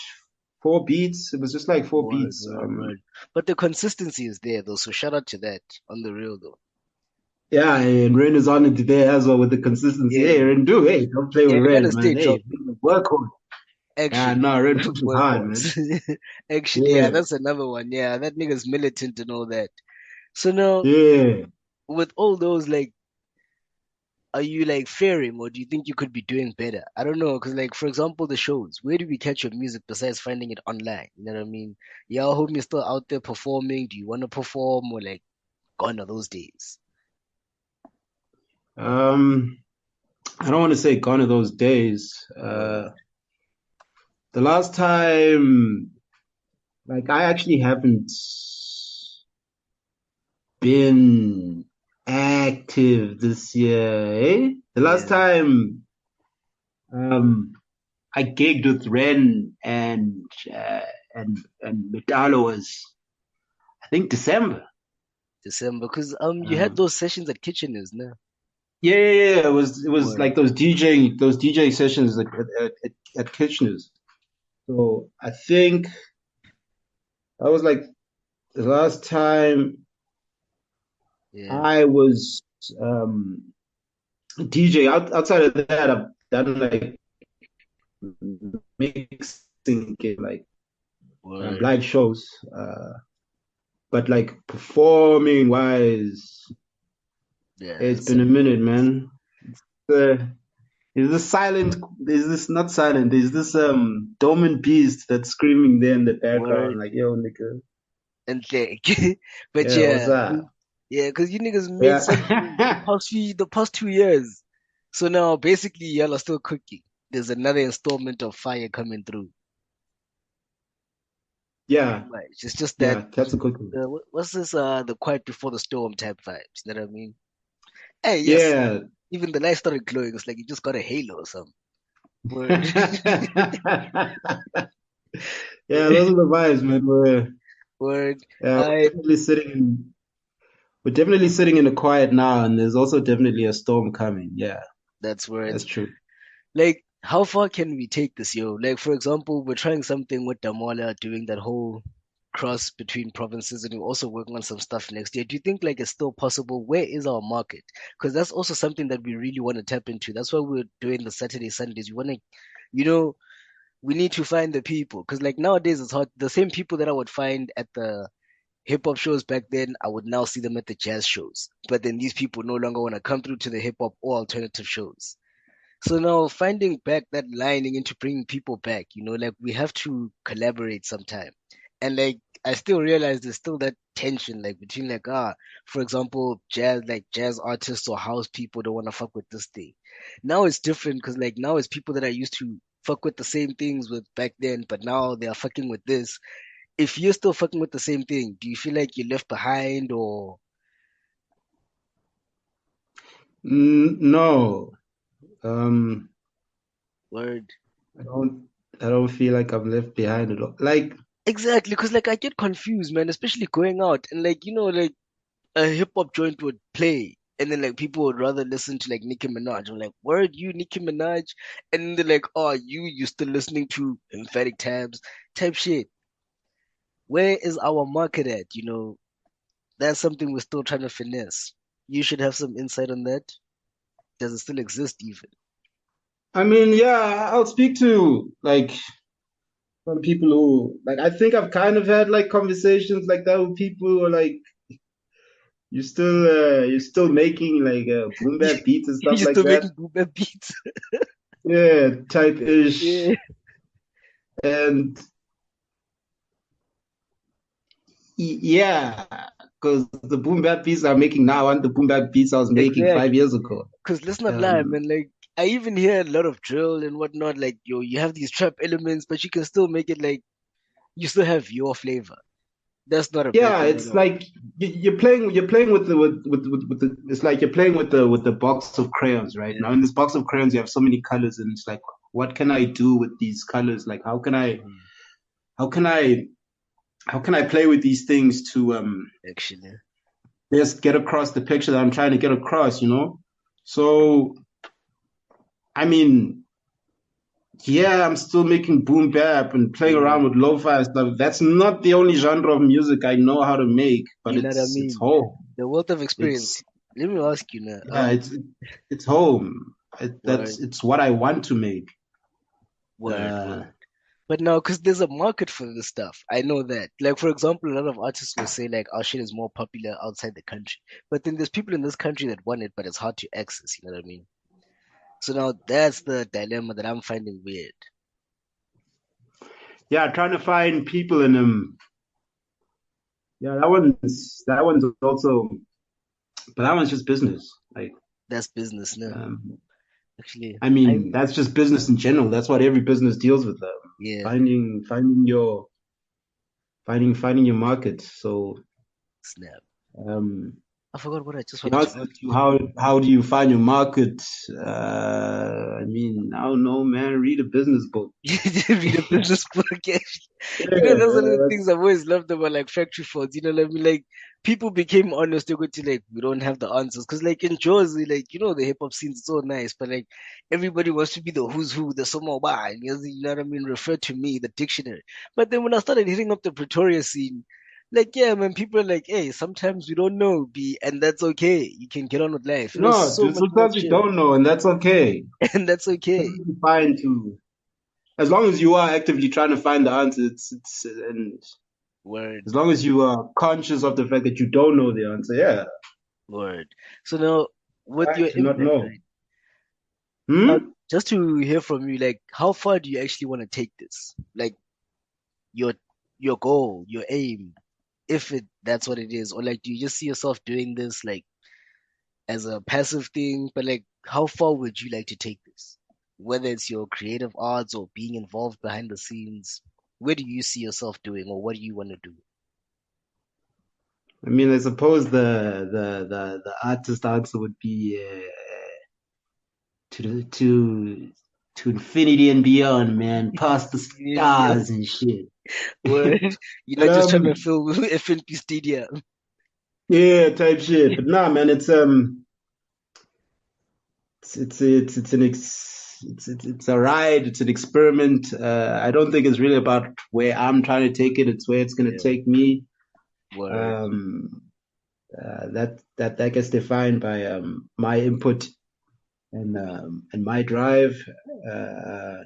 4 beats. It was just like four Word, beats. word, word. But the consistency is there though, so shout out to that on the real though. Yeah, and Ren is on it today as well with the consistency. Yeah, Hey, Ren, hey, don't play yeah, with you gotta Ren, stay man. Hey, dropping. work on. Yeah, Actually, no, Ren pushes hard, man. workhorse. Actually, yeah, Yeah, that's another one. Yeah, that nigga's militant and all that. So now, yeah. with all those, like, are you like fearing, or do you think you could be doing better? I don't know, because like, for example, the shows. Where do we catch your music besides finding it online? You know what I mean? Y'all homies still out there performing. Do you want to perform, or like, gone are those days? Um, I don't want to say gone are those days. Word. The last time, like, I actually haven't been active this year, eh? The last Yeah, time, um, I gigged with Ren and Metalo was, I think, December. December, because you had Um, those sessions at Kitcheners, no? yeah. It was like Word. those DJ sessions at Kitchener's. So I think that was like the last time Yeah, I was DJ. Outside of that, I've done like mixing, like word. live shows. But like performing wise, Yeah, it's it's been a minute, man. Uh, is this silent? Is this not silent? Is this dormant beast that's screaming there in the background, word like yo, nigga? and thick. But Yeah, what's yeah, up? yeah, because you niggas made something Yeah. the past 2 years. So now basically y'all are still cooking. There's another installment of fire coming through. Pretty Yeah, much. It's just that yeah, that's a good one. what's this the quiet before the storm type vibes. You know what I mean? Hey, yes. Yeah. Even the light started glowing. It's like you just got a halo or something. Word. Yeah, those are the vibes, man. Word. We're I definitely sitting in the quiet now, and there's also definitely a storm coming. Yeah, that's that's words. true. Like, how far can we take this, yo? Like, for example, we're trying something with Damola, doing that whole cross between provinces, and we're also working on some stuff next year. Do you think like it's still possible? Where is our market? Because that's also something that we really want to tap into. That's why we're doing the Saturday Sundays. We want to, you know, we need to find the people. Because like nowadays it's hard. The same people that I would find at the hip hop shows back then, I would now see them at the jazz shows. But then these people no longer want to come through to the hip hop or alternative shows. So now finding back that lining into bringing people back, like we have to collaborate sometime. And like I still realize there's still that tension like between like for example, jazz artists or house people don't want to fuck with this thing. Now it's different because like now it's people that I used to fuck with the same things with back then, but now they are fucking with this. If you're still fucking with the same thing, do you feel like you're left behind or No, um, word? I don't. I don't feel like I'm left behind at all. Like, Exactly, because like I get confused, man, especially going out and like like a hip hop joint would play, and then like people would rather listen to like Nicki Minaj. I'm like, word, you Nicki Minaj, and then they're like, oh, you still listening to emphatic tabs type shit. Where is our market at? that's something we're still trying to finesse. You should have some insight on that. Does it still exist even? I mean, yeah, I'll speak to like some people who like. I think I've kind of had like conversations like that with people who are like, you're still making like boom bap beats and stuff You're like still that. making boom bap beats. Yeah, type ish. Yeah, And yeah, because the boom bap beats I'm making now aren't the boom bap beats I was making exactly. 5 years ago. Because let's not lie, Um, man. Like I even hear a lot of drill and whatnot. Like yo, you have these trap elements, but you can still make it like you still have your flavor. That's not a bad yeah, thing at it's all. like you're playing with the with the it's like you're playing with the box of crayons, right? Now Yeah. in this box of crayons you have so many colors, and it's like, what can I do with these colors? Like Mhm. how can I how can I play with these things to Actually, just get across the picture that I'm trying to get across, you know? So I mean, yeah, I'm still making boom bap and playing yeah. around with lo-fi and stuff. That's not the only genre of music I know how to make, but You know what I it's mean? home. The wealth of experience. It's Let me ask you now. yeah, it's home. Word, It's what I want to make. word, Uh, word. But now, because there's a market for this stuff, I know that. Like, for example, a lot of artists will say, like, our shit is more popular outside the country. But then there's people in this country that want it, but it's hard to access, you know what I mean? So now that's the dilemma that I'm finding weird. yeah, trying to find people in Yeah, that one's also, but that one's just business. Like, That's business now. um, Actually, I I, mean, that's just business in general. That's what every business deals with. yeah, Finding your market. So, snap. um, I forgot what I just you wanted know, to it's ask like you. how do you find your market? I mean, I don't know, man. Read a business book. You didn't read a business book, actually. You know, Yeah, that's one of the things I've always loved about like factory faults. You know what I mean? Like people became honest. They go to like, we don't have the answers. Cause like in Jersey, like, you know, the hip hop scene's so nice, but like everybody wants to be the who's who, the Somo Ba, you know what I mean? Refer to me, the dictionary. But then when I started hitting up the Pretoria scene, like, yeah, man, people are like, hey, sometimes we don't know, B, and that's okay. You can get on with life. It was no, so dude. much more Sometimes you chill, don't know, and that's okay. and that's okay. Perfectly fine to, as long as you are actively trying to find the answer. It's and Word. as long as you are conscious of the fact that you don't know the answer, yeah, Word. So now, with fine your to not impact, know. right? Now, Hmm? just to hear from you, like, how far do you actually want to take this? Like, your your goal, your aim, if it that's what it is, or like, do you just see yourself doing this like as a passive thing? But like, how far would you like to take this? Whether it's your creative arts or being involved behind the scenes, where do you see yourself doing, or what do you want to do? I mean, I suppose the artist answer would be to infinity and beyond, man, past the stars and shit. Word. You're But not just trying to fill FNP Stadium. yeah, type shit. But nah, man, it's an it's a ride. It's an experiment. I don't think it's really about where I'm trying to take it. It's where it's gonna Yeah. take me. Word. Um, that gets defined by my input and my drive. Uh,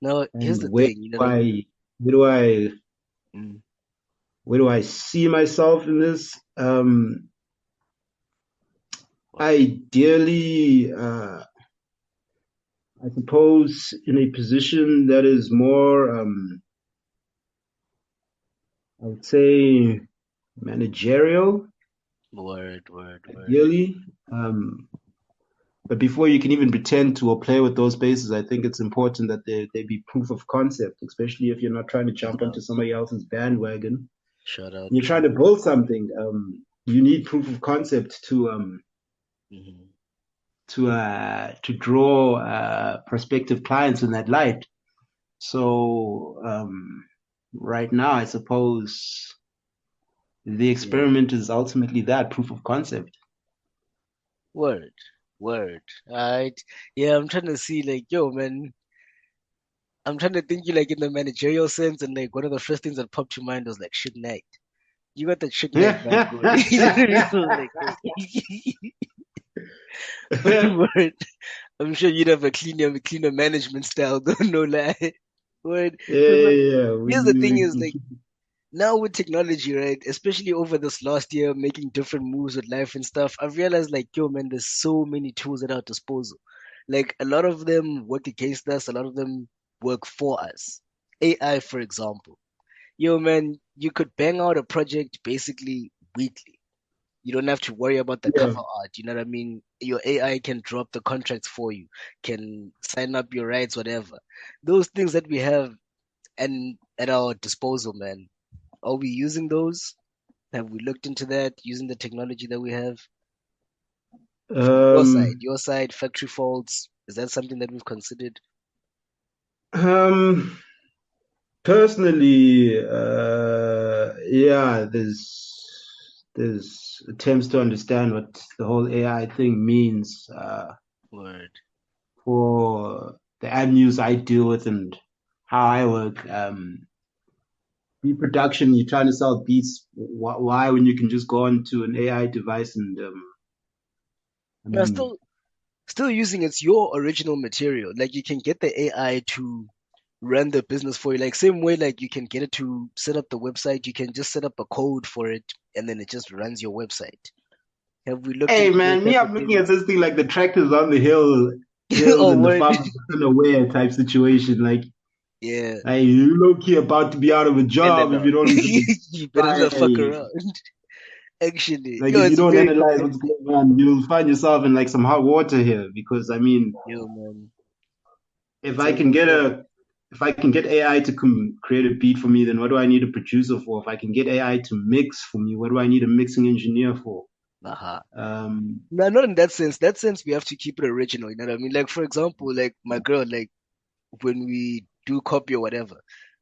Now, here's and the thing, you know what I mean? where do I Mm, where do I see myself in this? word, Ideally, I suppose in a position that is more, I would say, managerial, word. ideally. Um, but before you can even pretend to or play with those spaces, I think it's important that they be proof of concept, especially if you're not trying to jump onto Shout somebody else's bandwagon. shout out, You're trying true. to build something. You need proof of concept Hmm. to draw prospective clients in that light. So right now, I suppose the Yeah, experiment is ultimately that proof of concept. word, word. Alright. Yeah, I'm trying to see, like, yo, man, I'm trying to think you like in the managerial sense, and like one of the first things that popped to mind was like Suge Knight. You got the trick knife vibe going. You know what I mean? So like, but word, I'm sure you'd have a cleaner management style, though, no lie. Word. Yeah, 'Cause, like, yeah, yeah. here's the thing is like now with technology, right? Especially over this last year, making different moves with life and stuff, I've realized like, yo, man, there's so many tools at our disposal. Like a lot of them work against us, a lot of them work for us. AI, for example. Yo, man, you could bang out a project basically weekly. You don't have to worry about the yeah. cover art. You know what I mean? Your AI can drop the contracts for you, can sign up your rights, whatever. Those things that we have and at our disposal, man. Are we using those? Have we looked into that using the technology that we have? From Um, your side, factory faults, is that something that we've considered? um, Personally, yeah, there's attempts to understand what the whole AI thing means Word. for the avenues I deal with and how I work. Beat production, you're trying to sell beats. Why, when you can just go onto an AI device and I Now, mean, still using it's your original material. Like you can get the AI to run the business for you. Like same way like you can get it to set up the website, you can just set up a code for it and then it just runs your website. Have we looked hey into those man, me, type of I'm looking at things? this thing like the tractors on the hills, Oh, and the word. farmers are unaware type situation. Yeah. Like you low key about to be out of a And then job if you don't even you better try. not fuck around. Actually, Like yo, if you it's don't very analyze what's competitive. going on, you'll find yourself in like some hot water here. Because I mean, Yo, man, if it's I a can real get thing. a if I can get AI to create a beat for me, then what do I need a producer for? If I can get AI to mix for me, what do I need a mixing engineer for? Aha. Um, No, not in that sense. That sense, we have to keep it original. You know what I mean? Like, for example, like my girl, like when we do copy or whatever,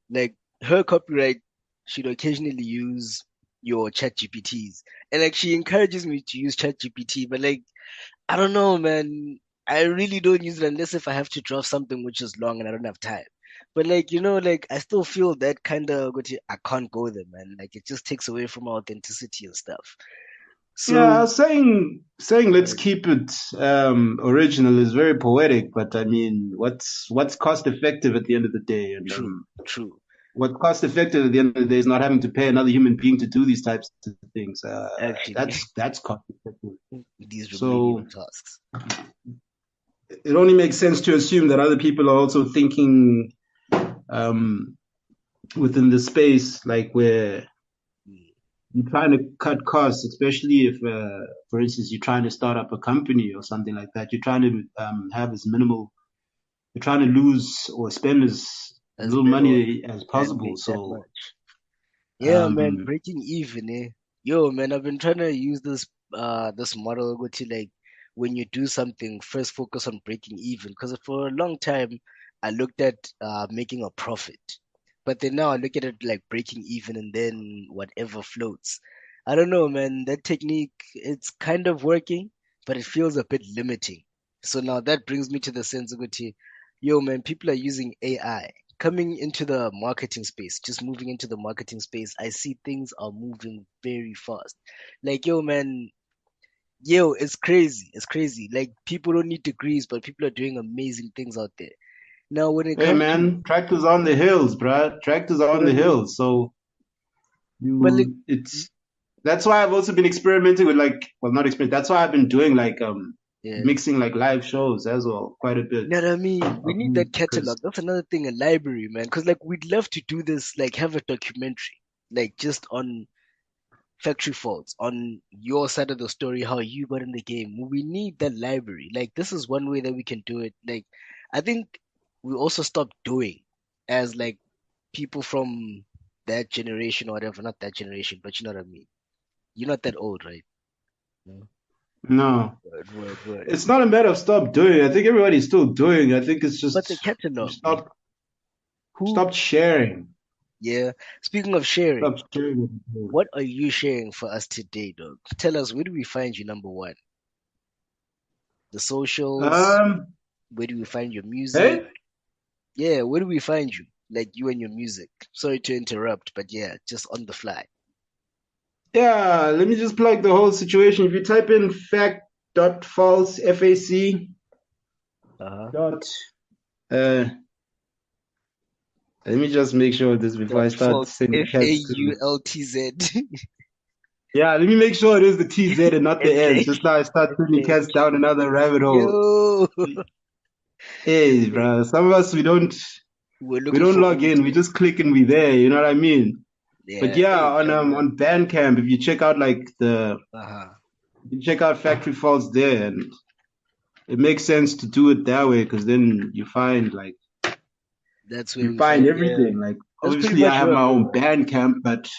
like her copyright, she'd occasionally use your chat GPTs. And like she encourages me to use chat GPT, but like I don't know, man. I really don't use it unless if I have to draft something which is long and I don't have time. But like, like I still feel that kind of I can't go there, man. Like it just takes away from our authenticity and stuff. yeah, So saying let's word, keep it original is very poetic, but I mean, what's cost effective at the end of the day? And true, true. what's cost effective at the end of the day is not having to pay another human being to do these types of things. Actually, That's cost effective. these remedial So tasks. it only makes sense to assume that other people are also thinking um, within the space, like where Mm. you're trying to cut costs, especially if, for instance, you're trying to start up a company or something like that. You're trying to have as minimal, you're trying to lose or spend as As little little money as and possible. make that So, much. Yeah, man, um, breaking even, eh? Yo, man, I've been trying to use this model go to like when you do something, first focus on breaking even. Because for a long time I looked at making a profit. But then now I look at it like breaking even and then whatever floats. I don't know, man. That technique, it's kind of working, but it feels a bit limiting. So now that brings me to the sensibility. Yo, man, people are using AI coming into the marketing space, just moving into the marketing space, I see things are moving very fast. Like, yo, man, yo, it's crazy. It's crazy. Like, people don't need degrees, but people are doing amazing things out there. Now, when it hey comes to, man, tractors on the hills, bruh. Tractors are you know on what the I mean? hills. So But like, it's that's why I've also been experimenting with like, well, not experiment. That's why I've been doing like yeah, mixing like live shows as well, quite a bit. you know what I mean? We need that Because catalog. That's another thing, a library, man. Because like, we'd love to do this, like, have a documentary, like, just on factory faults on your side of the story, how you got in the game. We need that library. Like this is one way that we can do it. Like I think we also stopped doing as like people from that generation or whatever, not that generation, but you know what I mean. You're not that old, right? No. no, Word, word, word. it's not a matter of stop doing. I think everybody's still doing. I think it's But just the we catalog, man. stopped Who? stopped sharing. Yeah. Speaking of sharing, Stopped sharing with people. what are you sharing for us today, dog? Tell us, where do we find you, number one? The socials? Um, Where do we find your music? hey, Yeah, where do we find you? Like you and your music. Sorry to interrupt, but yeah, just on the fly. Yeah, let me just plug the whole situation. If you type in fact.false, FAC Uh-huh. dot, let me just make sure of this before I Dot start false. sending cats to. FAULTZ. Yeah, let me make sure it is the TZ and not the S. Exactly. Just now I start sending cats Exactly. down another rabbit hole. Yo. Hey, bro, some of us We're we looking don't for log in. We Usstah. just click and we there. You know what I mean? But Yeah. yeah, Hey, Jamal. on Bandcamp, if you check out like Uh-huh. you check out Factory Faults there, and it makes sense to do it that way because then That's where you we find find, yeah. everything. Like That's pretty obviously, I much have real my though. own Bandcamp, but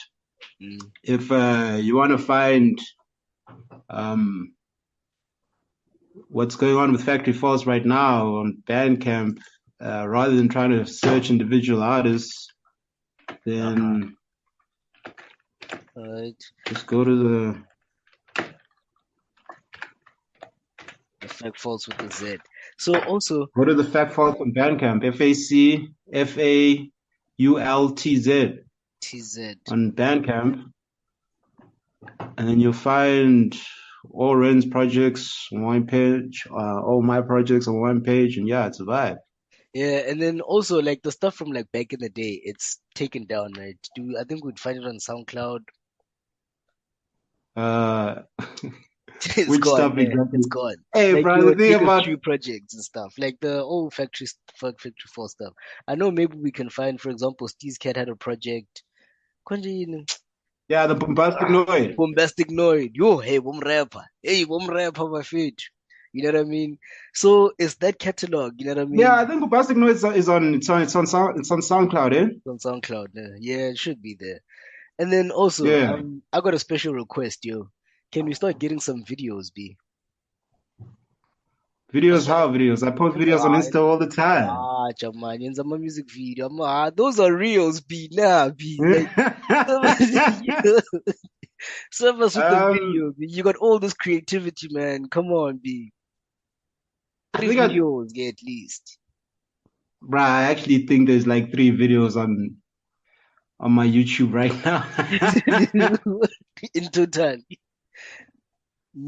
Mm. if you want to find um, what's going on with Factory Faults right now on Bandcamp, rather than trying to search individual artists, Uh-huh. then Alright. just go to The fact false with the Z. So also the Fact Faults on Bandcamp, FACFAULTZ TZ. on Bandcamp, and then you'll find all Ren's projects on one page, all my projects on one page, and yeah, it's a vibe. Yeah, and then also like the stuff from like back in the day, it's taken down, right? I think we'd find it on SoundCloud. Uh, It's which gone, stuff yeah, exactly? it's gone. Hey, Like bro, your the thing Niggas about Tree projects and stuff, like the old Factory 4 stuff. I know maybe we can find, for example, Steve's Cat had a project. Konje yini? yeah, the bombastic noise. Bombastic Noid. Yo, hey, bomb rapper. Hey, bomb rapper, my feet. You know what I mean? So it's that catalog, you know what I Yeah, mean? I think bombastic noise is on it's on SoundCloud, eh? It's on SoundCloud. Yeah, it should be there. And then also, Yeah. I got a special request, yo. Can we start getting some videos, B? Videos, how videos? I post videos on Insta all the time. Jamani, yenza ama music video. Those are reels, B. Nah, B. Like, serve us with the um, video, B. You got all this creativity, man. Come on, B. I Three think videos, yeah, at least. bruh, I actually think there's like 3 videos on my YouTube right now. In total.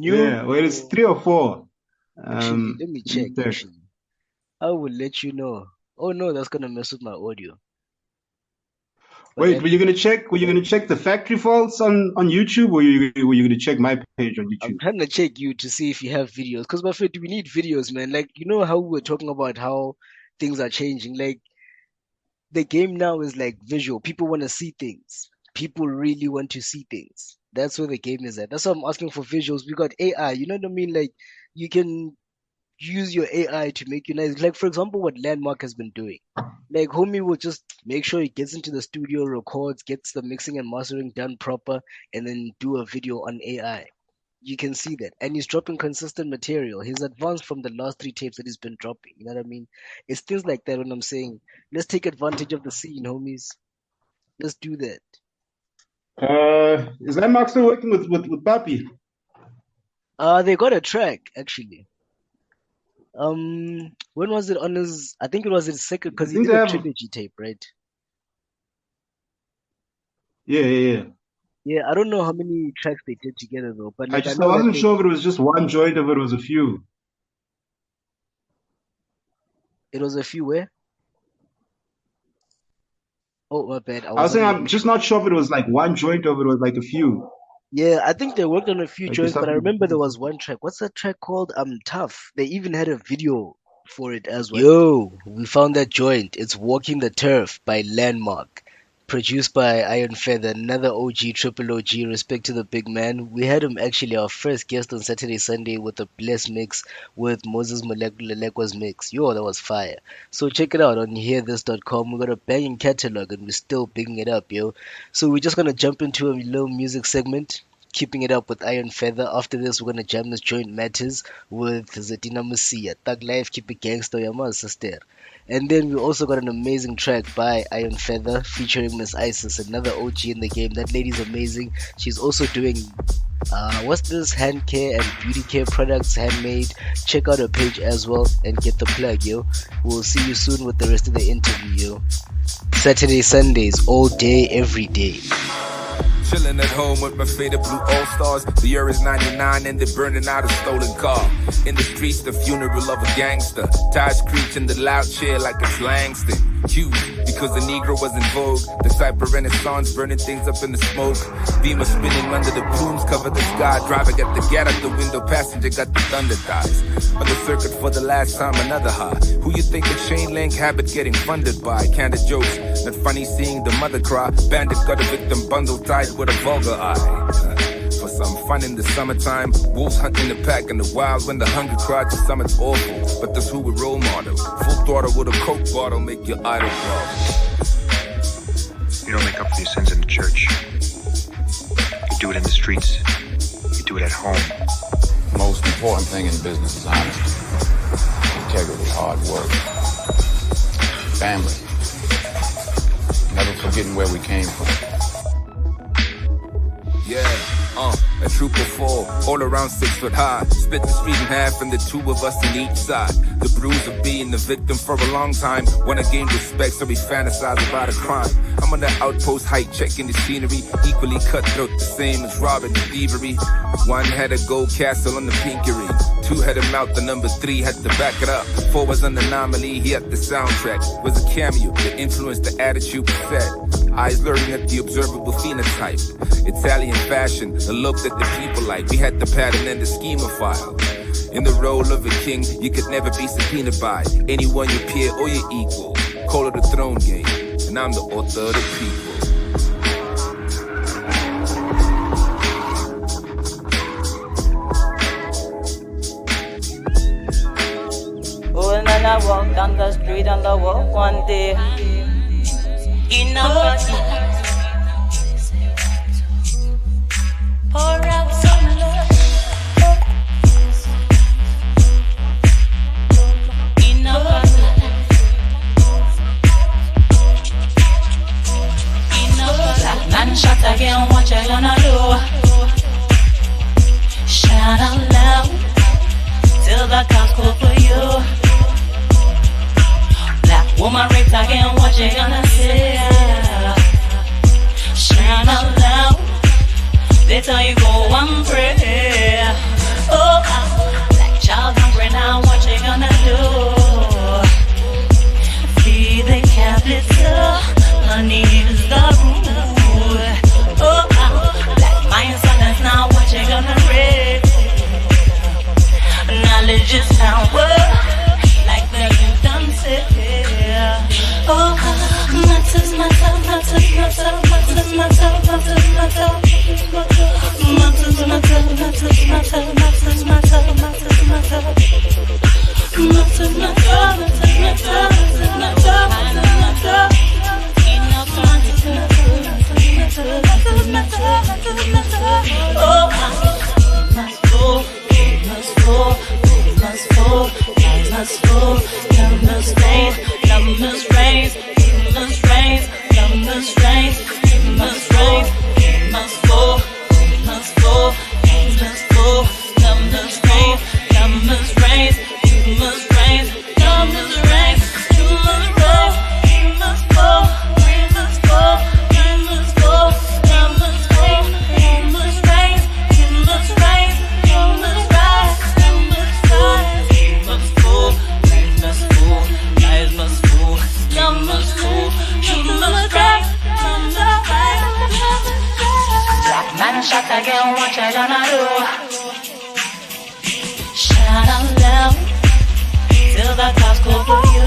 Yeah, well, it's New. 3 or 4. Actually, let me Let me check, check. actually. I will let you know. Oh no, that's gonna mess with my audio. But Wait, let were you gonna check? Were you gonna check the factory faults on YouTube, or were you gonna check my page on I'm YouTube? trying to check you to see if you have videos. Because my friend, we need videos, man. Like, you know how we were talking about how things are changing. Like, the game now is like visual. People want to see things. People really want to see things. That's where the game is at. That's why I'm asking for visuals. We got AI. You know what I mean? Like, you can use your AI to make you nice. Like, for example, what Landmark has been doing. Like, homie will just make sure he gets into the studio, records, gets the mixing and mastering done proper, and then do a video on AI. You can see that. And he's dropping consistent material. He's advanced from the last 3 tapes that he's been dropping. You know what I mean? It's things like that when I'm saying, let's take advantage of the scene, homies. Let's do that. Is Landmark still working with Papi? They got a track, actually. When was it on his, I think it was his second, I because he think did they a have. trilogy tape, right? Yeah, yeah, yeah. Yeah, I don't know how many tracks they did together though, but like I I know that wasn't they, sure if it was just one joint or if it was a few. it was a few where? Oh, my bad. I I was was on saying mute. I'm just not sure if it was like one joint or if it was like a few. Yeah, I think they worked on a few Like the joints, stuff. but I remember there was one track. What's that track called? Tough. They even had a video for it as well. Yo, we found that joint. It's Walking the Turf by Landmark. Produced by Iron Feather, another OG, triple OG, respect to the big man. We had him actually our first guest on Saturday Sunday with a blessed mix with Moses Malekwa's mix. Yo, that was fire. So check it out on hearthis.com. We got a banging catalog and we're still bigging it up, yo. So we're just gonna jump into a little music segment, keeping it up with Iron Feather. After this, we're gonna jam this joint Matters with Zetina Musia. Thug Life, keep it gangster, yama sister. And then we also got an amazing track by Iron Feather featuring Miss Isis, another OG in the game. That lady's amazing. She's also doing what's this, hand care and beauty care products, handmade. Check out her page as well and get the plug, yo. We'll see you soon with the rest of the interview, yo. Saturday, Sundays, all day, every day. Chilling at home with my faded blue All-Stars. The year is 99 and they're burning out a stolen car. In the streets, the funeral of a gangster. Tires screeching the loud chair like it's Langston. Huge, because the Negro was in vogue. The cyber renaissance burning things up in the smoke. Beamer spinning under the plumes, cover the sky. Driver got the gat out the window, passenger got the thunder thighs. On the circuit for the last time, another high. Who you think a chain link habit getting funded by? Candid jokes, not funny seeing the mother cry. Bandit got a victim bundle tied with a vulgar eye. For some fun in the summertime, wolves hunting the pack in the wild when the hunger cry. To some it's awful, but that's who we role model. Full throttle with a coke bottle, make your idol grow. You don't make up for your sins in the church. You do it in the streets. You do it at home. Most important thing in business is honesty, integrity, hard work, family, never forgetting where we came from. Yeah, a troop of 4, all around 6 foot high. Split the street in half and the 2 of us on each side. The bruise of being the victim for a long time. Wanna gain respect, so we fantasize about a crime. I'm on the outpost height, checking the scenery. Equally cutthroat, the same as robbing and thievery. 1 had a gold castle on the pinky ring. 2 had a mouth, the number 3 had to back it up. 4 was an anomaly, he had the soundtrack. Was a cameo that influenced the attitude we set. Eyes learning at the observable phenotype. Italian fashion, the look that the people like. We had the pattern and the schema file. In the role of a king, you could never be subpoenaed by anyone your peer or your equal. Call it a throne game, and I'm the author of the people. Oh, and then I walk down the street and I walk one day. In a party, pour out some love. In a party, black man shot again, what you gonna do? Shout out loud till the cops call for you. Woman raped again, what you gonna say? Shout out loud, they tell you go and pray. Oh, like child hungry now, what you gonna do? Feed the capital, money is the rule. Oh, like my sentence now, what you gonna read? Knowledge is power, like the youth done say. Oh, matters, matter, matters, matter, matters, matter, matters, matter, matters, matter, matters, matter, matters, matter, matters, matter, matters, matter. Enough matters, matter. Oh, must go, must go, must go, must go, must raise, numbers raise, numbers raise, numbers raise, numbers raise, must go, must go, must go, numbers raise, numbers raise, numbers raise, numbers raise, numbers raise, must go, we must go, we must go, numbers raise, numbers raise, numbers raise, numbers rise, numbers rise, must go, we must go, guys must go, numbers go, numbers rise, numbers rise. Black man shot again, what you gonna do? Shout out loud till the cops call for you.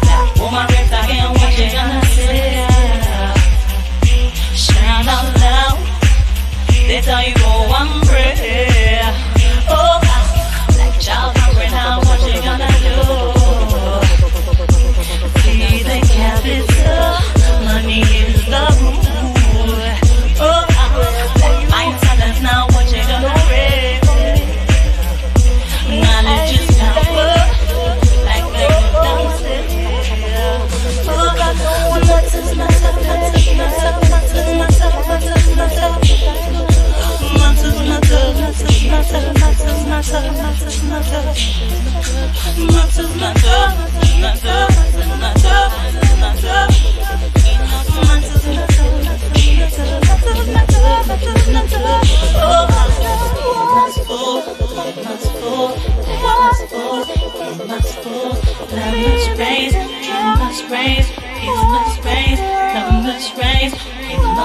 Black woman raped again, what you gonna say? Shout out loud, they tell you go and pray. Oh, like child hungry now, what you gonna do? Feed the capital, money is the rule. Oh, like my sentence now, what you gonna read? Knowledge is power, like the youth don't say. Oh, matters,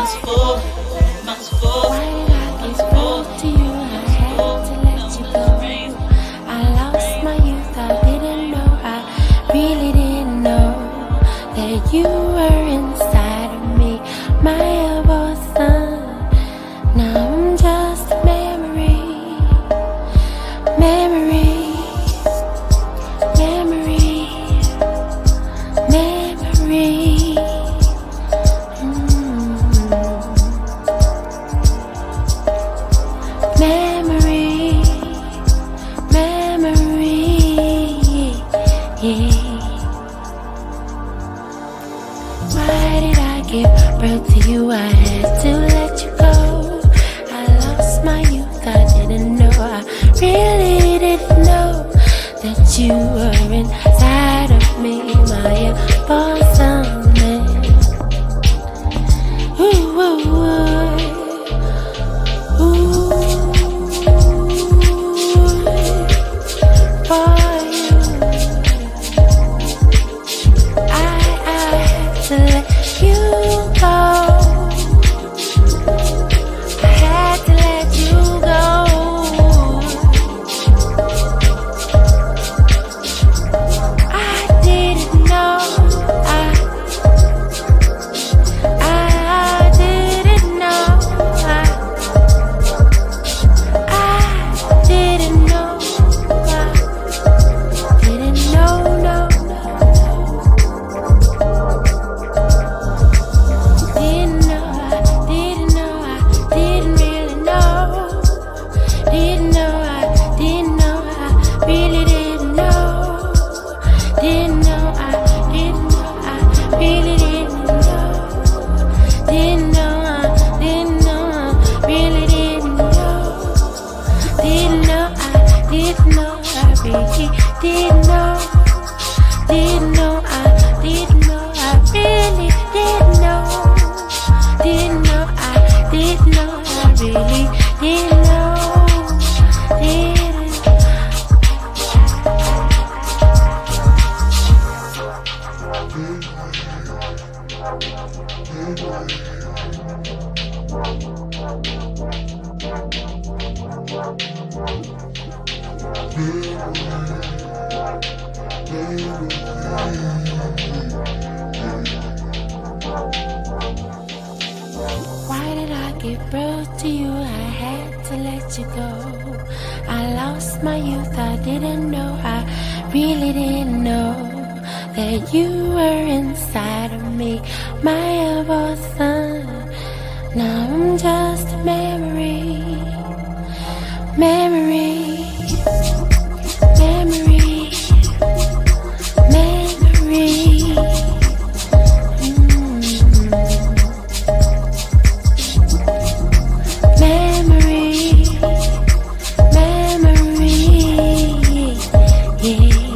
must fall, must fall. Why did I give birth to you? I had to let you go. I lost my youth, I didn't know, I really didn't know that you were inside of me, my elbow son. Now I'm just a memory, memory, memory, memory. Memory, memory, yeah. Why did I give birth to you? I had to let you go. I lost my youth, I didn't know, I really didn't know that you were inside of me, my bosom man. Ooh, ooh, ooh, ooh. For you, I had to let you go. I had to let you go. I didn't know. I didn't know. I didn't know. Didn't know, no. Didn't know, I didn't know, I didn't really know. Didn't know, I didn't know, I really didn't know. Didn't know, I didn't know, I really didn't know. Didn't know, I didn't know, I really didn't know. Didn't know, I didn't know, I really didn't know. Didn't know, I didn't know, I really didn't know. Didn't know, I didn't know, I really didn't know. Didn't. Why did I give birth to you? I had to let you go. I lost my youth, I didn't know, I really didn't know that you were inside of me, my elbow son. Now I'm just a memory, memory, memory, memory. Memory, memory, yeah.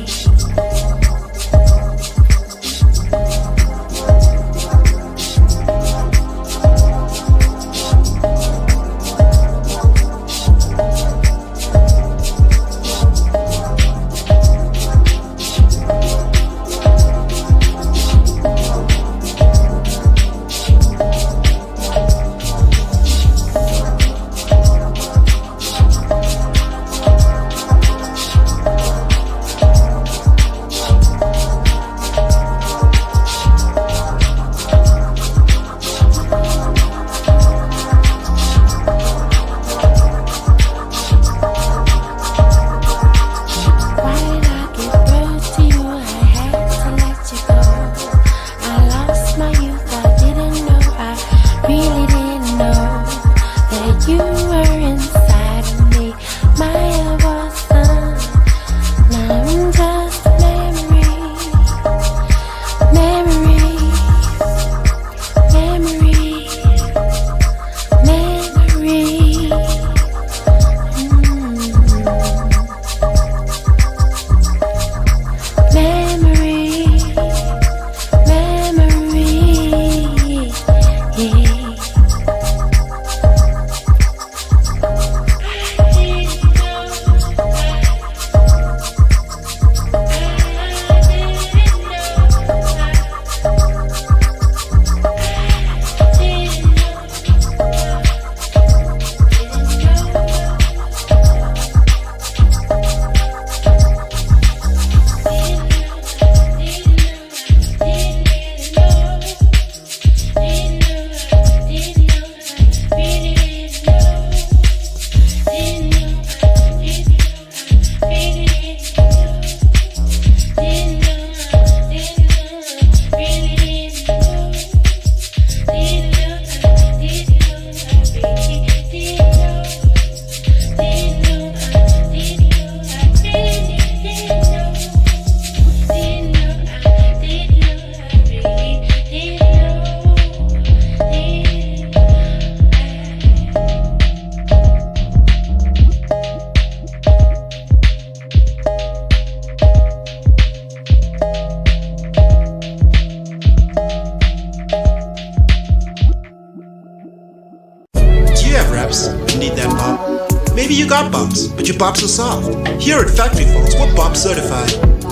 raps. You need that bop. Maybe you got bops, but your bops are soft. Here at Factory Faults, we're bop certified.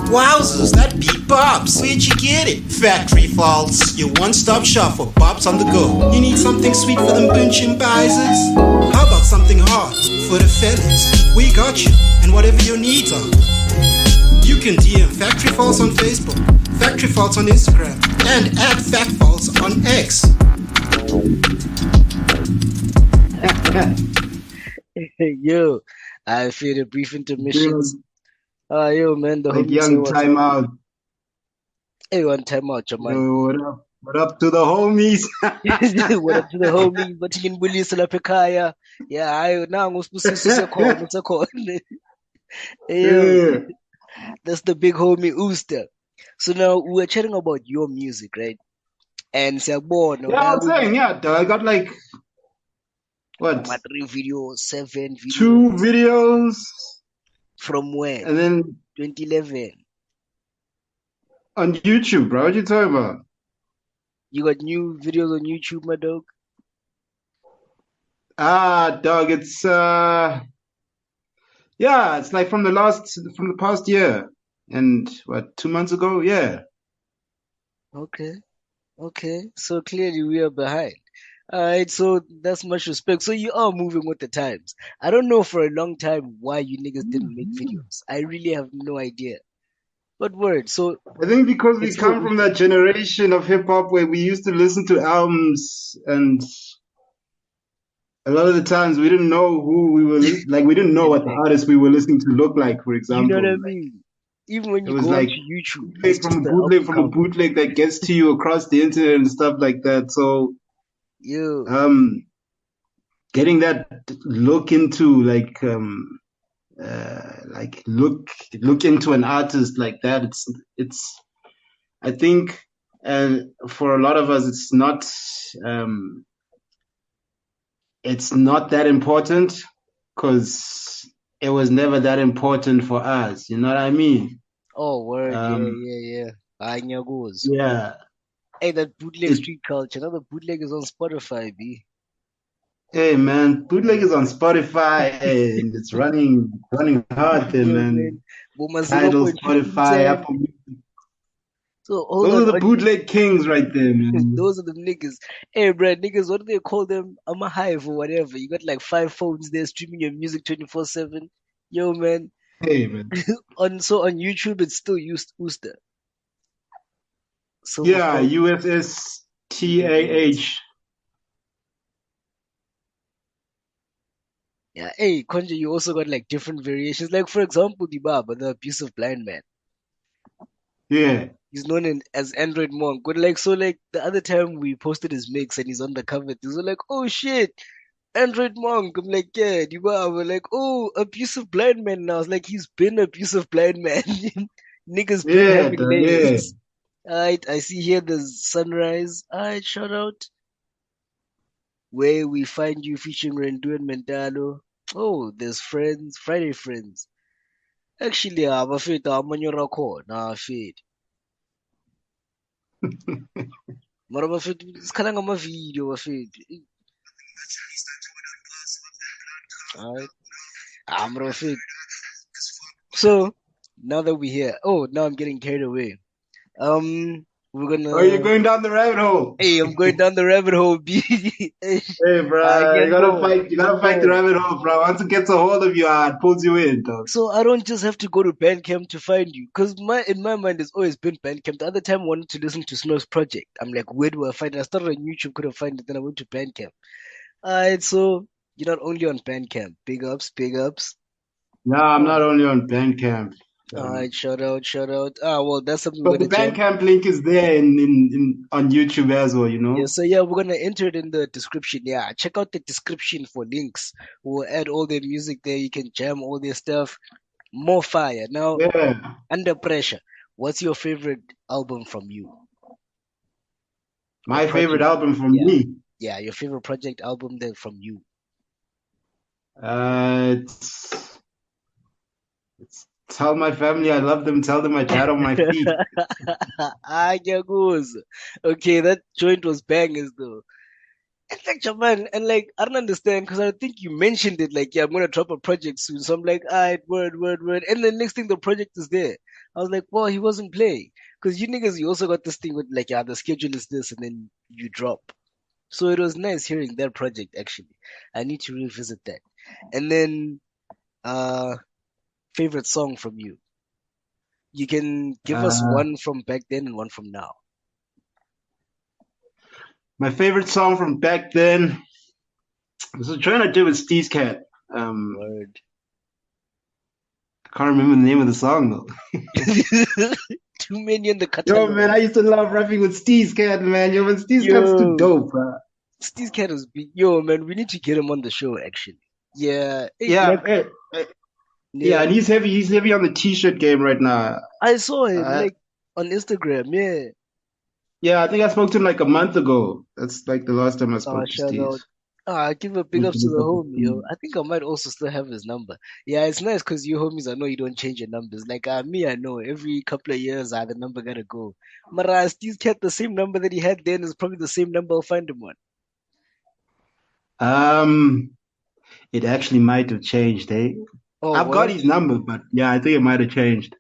Wowzers, that beat bops. Where'd you get it? Factory Faults, your one-stop shop for bops on the go. You need something sweet for them bunching bisons? How about something hard for the fellas? We got you, and whatever your needs are. You can DM Factory Faults on Facebook, Factory Faults on Instagram, and at Fact Faults on X. Yo, I feel a brief intermissions. Yo, man, the Like homies young say what's up. timeout. Hey, one time out, your man. Yo, what up? What up to the homies? What up to the homies? But you can bully Salapekaya. Yeah, I now I'm supposed to say Hey, yo, Yeah. that's the big homie Usstah. So now we're chatting about your music, right? And Siaborn, Yeah, I was saying, yeah, dog, I got like what, 3 videos, 7 videos. 2 videos, From when? and then 2011. on YouTube, bro. What you talking about? You got new videos on YouTube, my dog? Dog, it's yeah, it's like from the past year, and what, 2 months ago? Yeah. Okay. Okay. So clearly we are behind. Alright, so that's much respect. So you are moving with the times. I don't know for a long time why you niggas didn't make videos. I really have no idea. But word, so I think because we it's still come from that generation of hip hop where we used to listen to albums, and a lot of the times we didn't know who we were like. We didn't know what the artists we were listening to look like. For you know what I example, mean? Even when it you was go like onto YouTube, it's just the bootleg album from a cover. bootleg that gets to you across the internet and stuff like that. So Yo, getting that look into look into an artist like that, it's I think, for a lot of us it's not that important, because it was never that important for us, you know what I mean? oh word, um yeah. Anyagos. yeah, Hey, that bootleg it street culture. Now the bootleg is on Spotify, B. hey man, bootleg is on Spotify, and it's running hard there, Yo, man. man. Boma Tidal, 0.15 Spotify, cent. Apple Music. So hold Those on, are the bootleg kings right there, man. those are the niggas. Hey, bro, niggas, what do they call them? I'm a hive or whatever. You got like 5 phones there streaming your music 24/7. Yo, man. Hey man. On YouTube, it's still used Usstah. Silver Yeah, phone. USSTAH. Yeah, hey, Konja, you also got like different variations. Like, for example, Dibaba, the abusive blind man. Yeah. He's known as Android Monk. But like, so like the other time we posted his mix and he's on the cover, they were like, oh shit, Android Monk. I'm like, yeah, Dibaba. We're like, oh, abusive blind man now. It's like he's been abusive blind man. Niggas been Yeah, having yeah. layers. Alright, I see here there's Sunrise. Alright, shout out. Where we find you featuring Rendu and Mentalo. Oh, there's Friends, Friday Friends. Actually, bafethu amanyora khona bafethu. Mara bafethu sikhala ngamavidiyo bafethu. Alright. Mara bafethu. So, now that we're here, oh, now I'm getting carried away. We're Oh, you're gonna. going down the rabbit hole. Hey, I'm going down the rabbit hole, B. Hey, bro, I you can go. gotta fight the rabbit hole, bro. Once it gets a hold of you, it pulls you in, dog. So I don't just have to go to Bandcamp to find you, because in my mind it's always been Bandcamp. The other time I wanted to listen to Snow's project. I'm like, where do I find it? I started on YouTube, couldn't find it. Then I went to Bandcamp. Alright, so you're not only on Bandcamp. Big ups, big ups. No, I'm not only on Bandcamp. Alright, shout out, shout out. Well, that's something we're But the gonna jam. Bandcamp link is there in on YouTube as well, you know? Yeah, so yeah, we're gonna enter it in the description. Yeah, check out the description for links. We'll add all their music there. You can jam all their stuff. More fire. Now, Yeah. Under Pressure. What's your favorite album from you? My favorite project? album from Yeah. me. Yeah, your favorite project album there from you. It's tell my family I love them, tell them I died on my feet. Yeah, goes. Okay, that joint was bangers though. And like, Jaman, and like, I don't understand because I think you mentioned it. Like, yeah, I'm gonna drop a project soon. So I'm like, alright, word. And the next thing, the project is there. I was like, well, he wasn't playing because you niggas, you also got this thing with like, yeah, the schedule is this, and then you drop. So it was nice hearing that project. Actually, I need to revisit that. And then, uh, favorite song from you. You can give us Uh, one from back then and one from now. my favorite song from back then was trying to do with Steve's Cat. Word. I can't remember the name of the song though. Too many in the Yo, catalog. man, I used to love rapping with Steve's Cat, man. Yo, man, Steve's Cat's too Yo, dope, bro. Steve's cat is big. Yo, man, we need to get him on the show. Actually, yeah. Hey, Yeah, like, yeah, yeah, and he's heavy. He's heavy on the T-shirt game right now. I saw him Uh, like on Instagram. Yeah. yeah, I think I spoke to him like a month ago. That's like the last time I spoke to Shout Steve. out. Give a big Need ups to to look the up his homie, yo. Steve. I think I might also still have his number. Yeah, it's nice because you homies, I know you don't change your numbers. Like me, I know every couple of years, the number gotta go. Mara, Steve's cat, the same number that he had then is probably the same number I'll find him on. Um, it actually might have changed, eh? Oh, I've got what? his number, but yeah, I think it might have changed.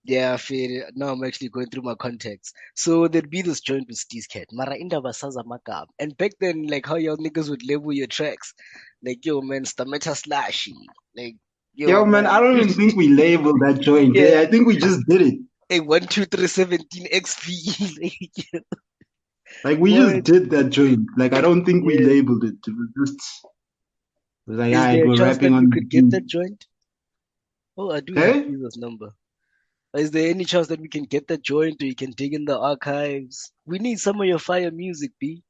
Yeah, I feel it. Now I'm actually going through my contacts. So there'd be this joint with Steve's cat. Mara inda basaza makab. And back then, like how y'all niggas would label your tracks. Like, yo man, Stameta Slashy. Like, yo Yo, man, I man. don't even think we labeled that joint. Yeah. Eh? I think we just did it. Hey, 12317 XP. Like, Like we just what? did that joint. Like I don't think we Yeah. labeled it. It was like, Is alright, there a we're chance rapping that we on could the get beat. that joint? Oh, I do have Okay? Jesus' number. Is there any chance that we can get that joint or you can dig in the archives? We need some of your fire music, B.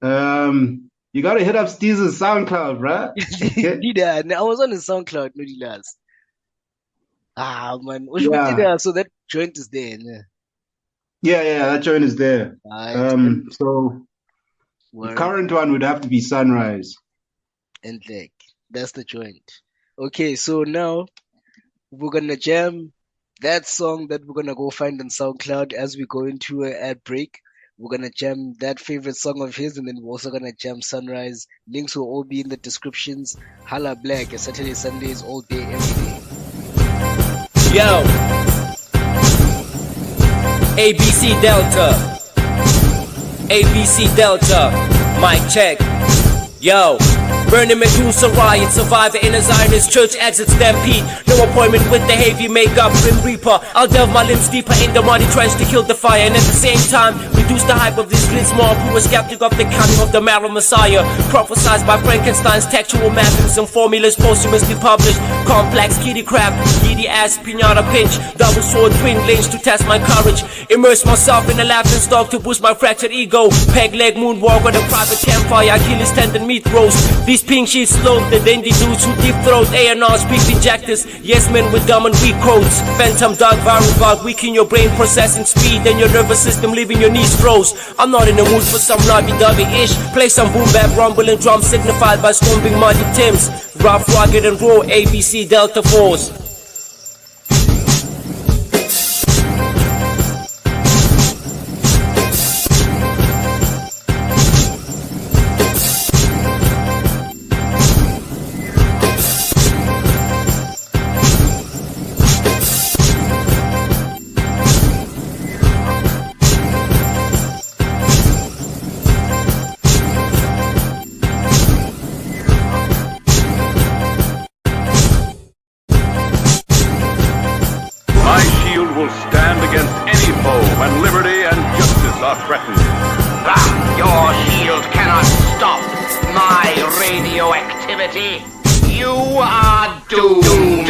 You gotta hit up Steve's SoundCloud, bruh. Okay? Did I? I was on his SoundCloud, no last. Ah, man. Which we did, Yeah. so that joint is there. Yeah. Yeah, that joint is there. Alright, and So the word current one would have to be Sunrise. and leg. That's the joint. Okay, so now we're gonna jam that song that we're gonna go find on SoundCloud as we go into an ad break. We're gonna jam that favorite song of his, and then we're also gonna jam Sunrise. Links will all be in the descriptions. Hala Black, Saturday, Sundays, all day, every day. Yo, ABC Delta, ABC Delta, mic check. Yo, burning Medusa riot, survivor in a Zionist church exit stampede. No appointment with the heavy makeup Grim Reaper. I'll delve my limbs deeper in the muddy trench to kill the fire, and at the same time reduce the hype of this blitz mob who was skeptic of the coming of the marrow messiah. Prophesized by Frankenstein's textual mappings and formulas posthumously published. Complex kitty crap, giddy ass pinata pinch, double sword twin lanes to test my courage. Immerse myself in a laughing stock to boost my fractured ego. Peg leg moonwalk on a private campfire, Achilles tendon meat roast. These pink sheets load the dandy dudes who deep throat A&R speak injectors. Yes men with dumb and weak codes. Phantom dog, viral bug, weaken your brain processing speed and your nervous system leaving your knees froze. I'm not in the mood for some lovey-dovey ish. Play some boom bap rumbling drum signified by stomping muddy Tims. Rough, rugged and raw, ABC Delta Force. My shield will stand against any foe when liberty and justice are threatened. Your shield cannot stop my radioactivity. You are doomed.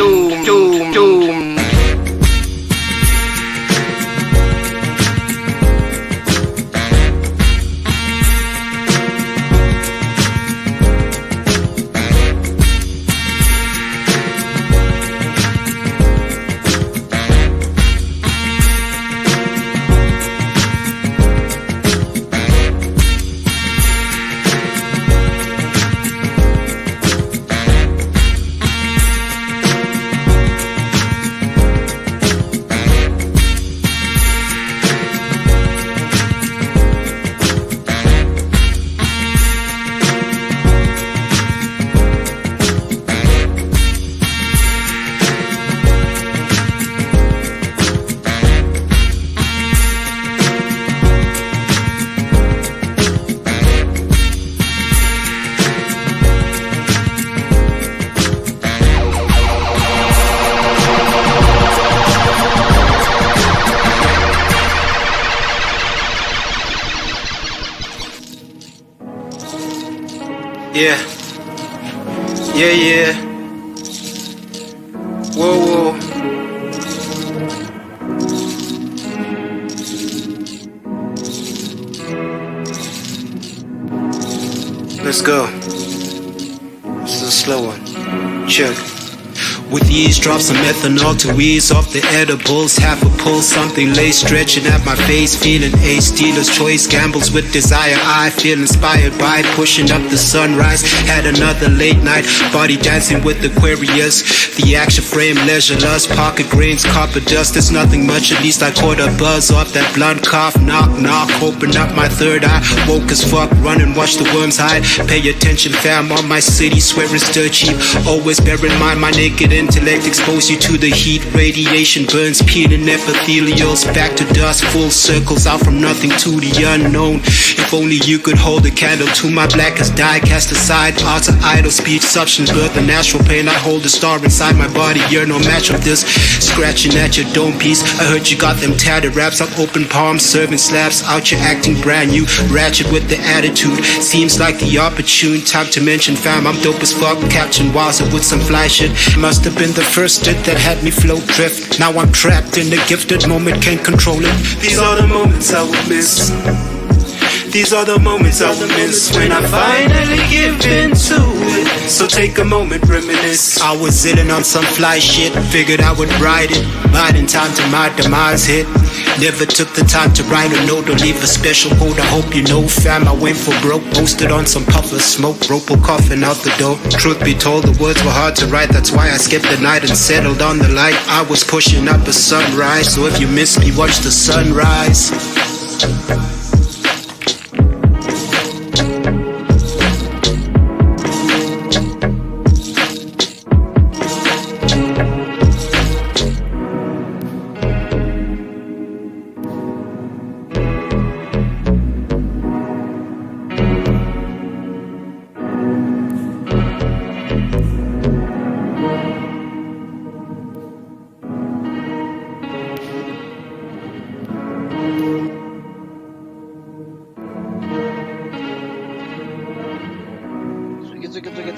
Yeah. Yeah, yeah. Whoa, whoa. Let's go. This is a slow one. Check. With ease, drop some ethanol to ease off the edibles. Half a pull, something lace stretching at my face. Feeling ace, dealer's choice, gambles with desire. I feel inspired by pushing up the sunrise. Had another late night, body dancing with Aquarius. The action frame, leisure lust, pocket grains, copper dust. There's nothing much, at least I caught a buzz off that blunt cough. Knock, knock, open up my third eye. Woke as fuck, run and watch the worms hide. Pay attention, fam, on my city, swear it's dirt cheap. Always bear in mind my naked intellect expose you to the heat. Radiation burns, peeling epithelials back to dust. Full circles out from nothing to the unknown. If only you could hold a candle to my blackest dye. Cast aside arts of idle speech, substance, birth, and natural pain. I hold a star inside my body. You're no match of this. Scratching at your dome piece. I heard you got them tattered raps. I'm open palms, serving slaps out. You're acting brand new, ratchet with the attitude. Seems like the opportune time to mention, fam, I'm dope as fuck. Captain Wazza with some fly shit. Must have been the first hit that had me float drift. Now I'm trapped in the gifted moment, can't control it. These are the moments I would miss. These are the moments I will miss when I finally give in to it. So take a moment, reminisce. I was in on some fly shit, figured I would ride it. But in time to my demise hit. Never took the time to write a note or leave a special code. I hope you know, fam, I went for broke. Posted on some puff of smoke, rope or coughing out the door. Truth be told, the words were hard to write. That's why I skipped the night and settled on the light. I was pushing up a sunrise, so if you miss me, watch the sunrise.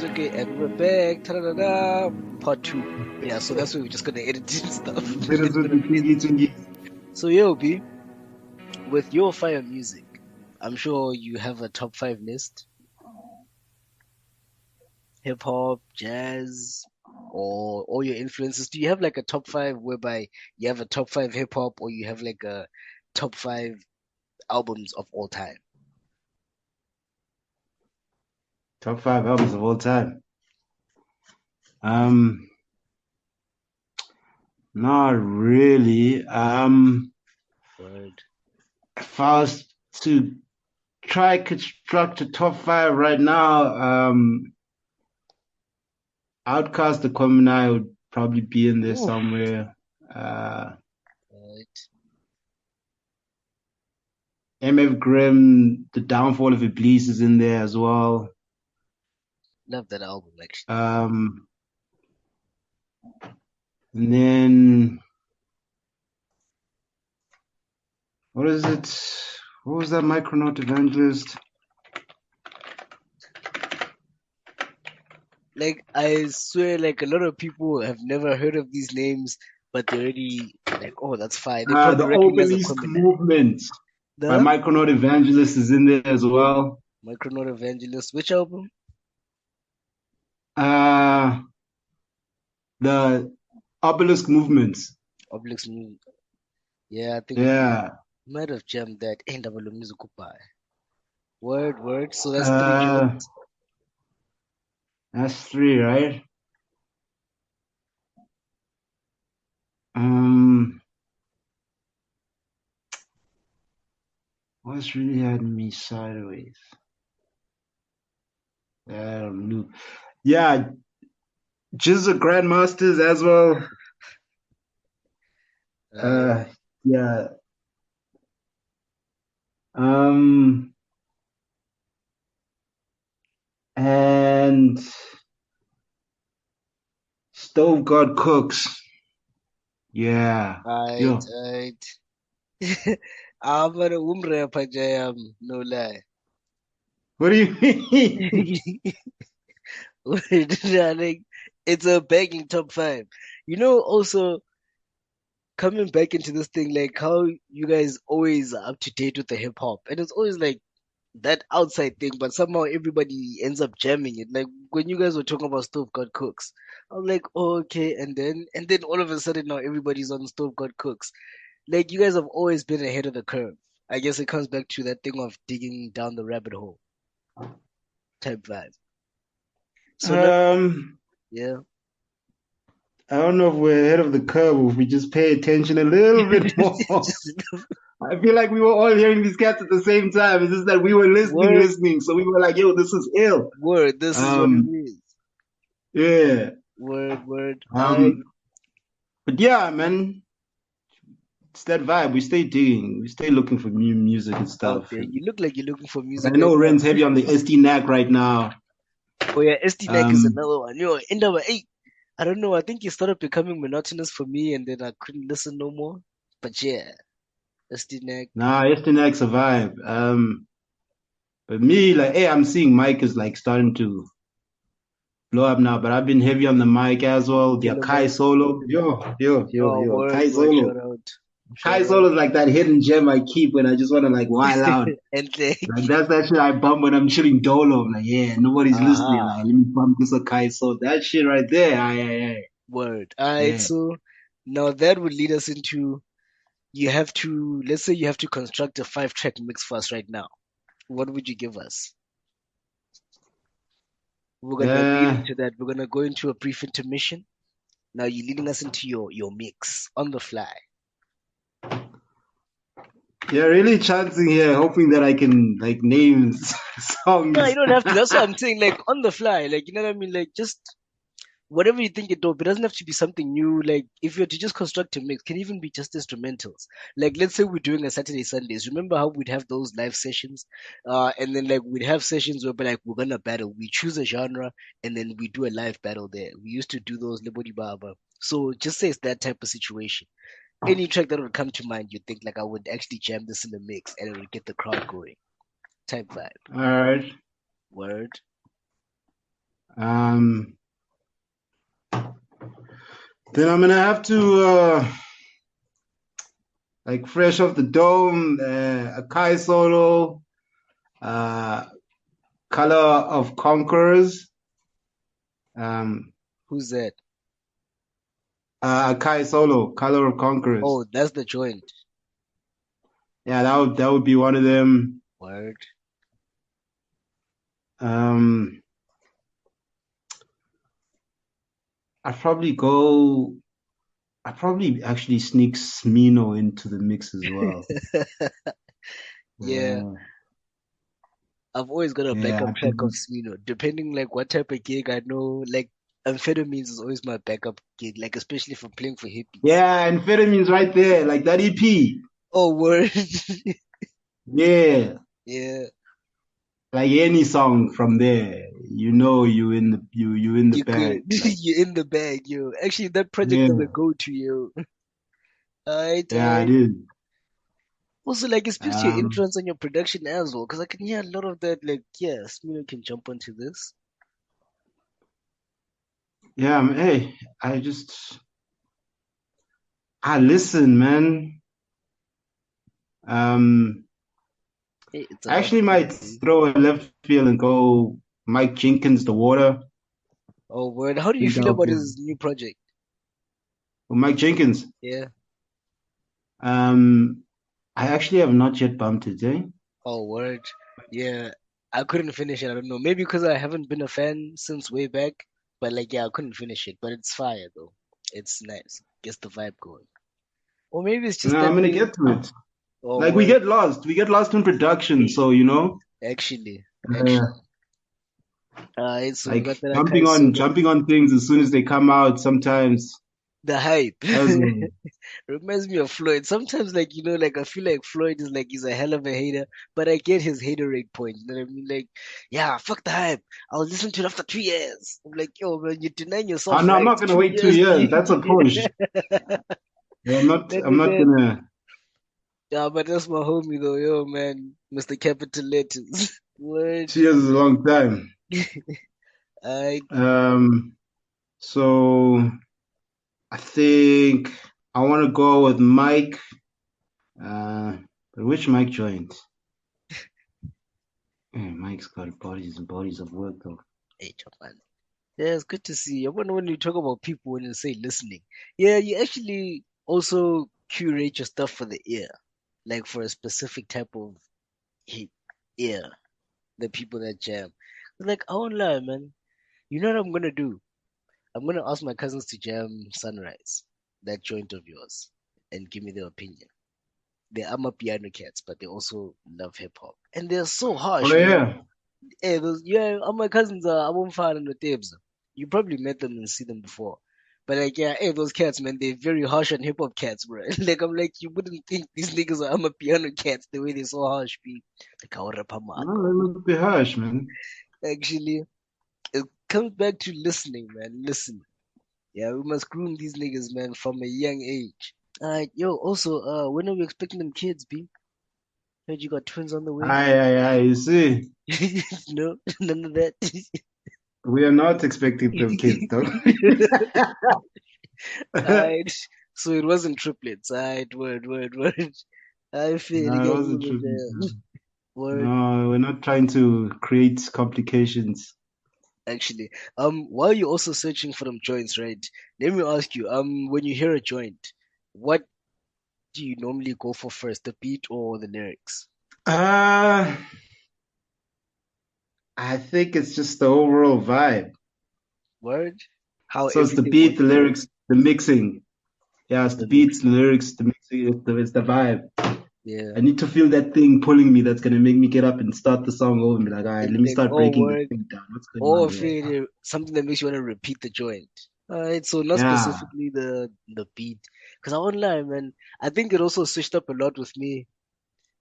Okay, and we're back. Ta-da-da-da. Part 2. Yeah, so that's where we're just gonna edit this stuff. So yo, B, with your fire music, I'm sure you have a top 5 list. Hip hop, jazz, or all your influences. Do you have like a top 5 whereby you have a top 5 hip hop, or you have like a top 5 albums of all time? Top 5 albums of all time. Not really. Word. If I was to try construct a top 5 right now, Outcast, the Common Eye would probably be in there somewhere. Right. MF Grimm, The Downfall of Iblis is in there as well. Love that album, actually. And then what is it? What was that Micronaut Evangelist? Like, I swear, like, a lot of people have never heard of these names, but they're already like, oh, that's fine. They probably The recognize the Obelisk criminal. Movement by Micronaut Evangelist is in there as well. Micronaut Evangelist. Which album? The Obelisk Movement. Obelisk Movement. Yeah, I think we might have jammed that. End of music goodbye. Word. So that's 3 joints. That's 3, right? What's really had me sideways? I don't know. Yeah, Jizza Grandmasters as well. Yeah. And Stove God Cooks. Yeah. Right. I'm gonna rapper jam, no lie. What do you mean? Like, it's a banging top 5. Also coming back into this thing, like how you guys always are up to date with the hip hop, and it's always like that outside thing, but somehow everybody ends up jamming it. Like when you guys were talking about Stove God Cooks, I was like, oh, okay, and then all of a sudden now everybody's on Stove God Cooks. Like you guys have always been ahead of the curve. I guess it comes back to that thing of digging down the rabbit hole type vibe. So now, yeah. I don't know if we're ahead of the curve or if we just pay attention a little bit more. I feel like we were all hearing these cats at the same time. It's just that we were listening. So we were like, yo, this is ill. Word, this is what it is. Yeah. Word. But yeah, man. It's that vibe. We stay digging. We stay looking for new music and stuff. Okay, you look like you're looking for music. I know right Ren's now. heavy on the SD Knack right now. Oh yeah, SD Knack is another one. In number 8. I don't know. I think it started becoming monotonous for me, and then I couldn't listen no more. But yeah, SD Knack. Nah, SD Knack's a vibe. But me, like, hey, I'm seeing Mike is like starting to blow up now. But I've been heavy on the mic as well. The Kai Solo, yo, Kai Solo. Kai Solo is like that hidden gem I keep when I just want to like wild out. And like that's that shit I bump when I'm chilling dolo. I'm like, yeah, nobody's listening. Like, let me bump this a Kai Solo. That shit right there. Aye. Word. Alright, so now that would lead us into let's say you have to construct a 5-track mix for us right now. What would you give us? We're gonna lead into that. We're gonna go into a brief intermission. Now you're leading us into your mix on the fly. Yeah, really chancing here, hoping that I can like name songs. No, you don't have to. That's what I'm saying. Like on the fly, like you know what I mean. Like just whatever you think it dope. It doesn't have to be something new. Like if you're to just construct a mix, can even be just instrumentals. Like let's say we're doing a Saturday Sundays. Remember how we'd have those live sessions, and then like we'd have sessions where like we're gonna battle. We choose a genre and then we do a live battle there. We used to do those Liberty Baba. So just say it's that type of situation. Any track that would come to mind, you think like I would actually jam this in the mix and it would get the crowd going. Type vibe. All right. Word. Then I'm gonna have to like fresh off the dome, a Kai Solo, Color of Conquerors. Who's that? Kai Solo, Color of Conquerors. Oh, that's the joint. Yeah, that would be one of them. Word. I'd probably actually sneak Smino into the mix as well. Yeah. I've always got a backup track of Smino, depending like what type of gig I know. Like Amphetamines is always my backup gig, like especially if I'm playing for hippies. Yeah, Amphetamines right there, like that EP. Oh, word. Yeah. Yeah. Like any song from there, you know you in the bag. Like, you're in the bag, yo. Actually, that project is a go-to, yo. It is. Also, like, it speaks to your influence on your production as well, because I can hear a lot of that. Like, yeah, Smino can jump onto this. Yeah, hey, I listen, man. I actually might throw a left field and go Mike Jenkins, The Water. Oh, word. How do you feel about his new project? Well, Mike Jenkins? Yeah. I actually have not yet bumped it, eh? Oh, word. Yeah. I couldn't finish it. I don't know. Maybe because I haven't been a fan since way back. But, like, yeah, I couldn't finish it. But it's fire, though. It's nice. Gets the vibe going. Or maybe it's just no, I'm going to get to it. Oh, like, we get lost. We get lost in production, so, you know. Actually. So like jumping on things as soon as they come out sometimes. The hype reminds me of Floyd. Sometimes, like, you know, like I feel like Floyd is like he's a hell of a hater, but I get his hater rate point. You know what I mean? Like, yeah, fuck the hype. I'll listen to it after 2 years. I'm like, yo, man, you're denying yourself. Oh, no, I'm not gonna wait 2 years. That's a push. Yeah, I'm not gonna. Yeah, but that's my homie though, yo, man, Mr. Capital Letters. What? 2 years is a long time. I So I think I want to go with Mike. But which Mike joined? Mike's got bodies and bodies of work though. Hey, man. Yeah, it's good to see you. I wonder when you talk about people when you say listening. Yeah, you actually also curate your stuff for the ear, like for a specific type of ear, the people that jam. Like, I won't lie, man. You know what I'm gonna do? I'm gonna ask my cousins to jam Sunrise, that joint of yours, and give me their opinion. They are my piano cats, but they also love hip hop, and they're so harsh, Oh man. yeah. Hey, all my cousins are. I won't find in the tapes. You probably met them and see them before. But like, yeah, hey, those cats, man, they're very harsh on hip hop cats, bro. Like, I'm like, you wouldn't think these niggas are I'm a piano cats the way they're so harsh, be. Like, I rap No, it must be harsh, man. Actually, it comes back to listening, man. Listen. Yeah, we must groom these niggas, man, from a young age. Alright, yo, also, when are we expecting them kids, B? Heard you got twins on the way? Aye, you see, No, none of that. we are not expecting them kids though. Alright, so it wasn't triplets. Alright, word. I feel No, it yeah, you wasn't were true. there. Word. No, we're not trying to create complications. Actually, while you're also searching for them joints, right? Let me ask you, when you hear a joint, what do you normally go for first, the beat or the lyrics? Uh, I think it's just the overall vibe. Word? How So it's the everything beat, works the together. lyrics, the mixing. Yeah, it's the The beats, the mixing. lyrics, the mixing, it's the vibe. Yeah. I need to feel that thing pulling me that's gonna make me get up and start the song over and be like, all right, And let be me like, start oh, breaking this word. thing down. What's going Or on here? failure, something that makes you want to repeat the joint. Alright, so not Yeah. specifically the beat. Because I won't lie, man. I think it also switched up a lot with me.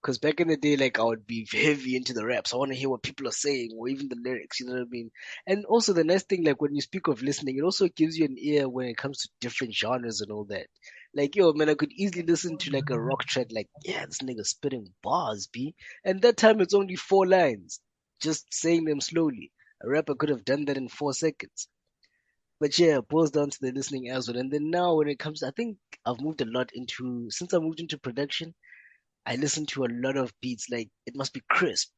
Because back in the day, like I would be heavy into the raps. I want to hear what people are saying, or even the lyrics. You know what I mean? And also the nice thing, like when you speak of listening, it also gives you an ear when it comes to different genres and all that. Like yo, man, I could easily listen to like a rock track, like yeah, this nigga spitting bars, b. And that time it's only 4 lines, just saying them slowly. A rapper could have done that in 4 seconds. But yeah, it boils down to the listening as well. And then now when it comes, I think I've moved a lot into since I moved into production. I listen to a lot of beats like it must be crisp.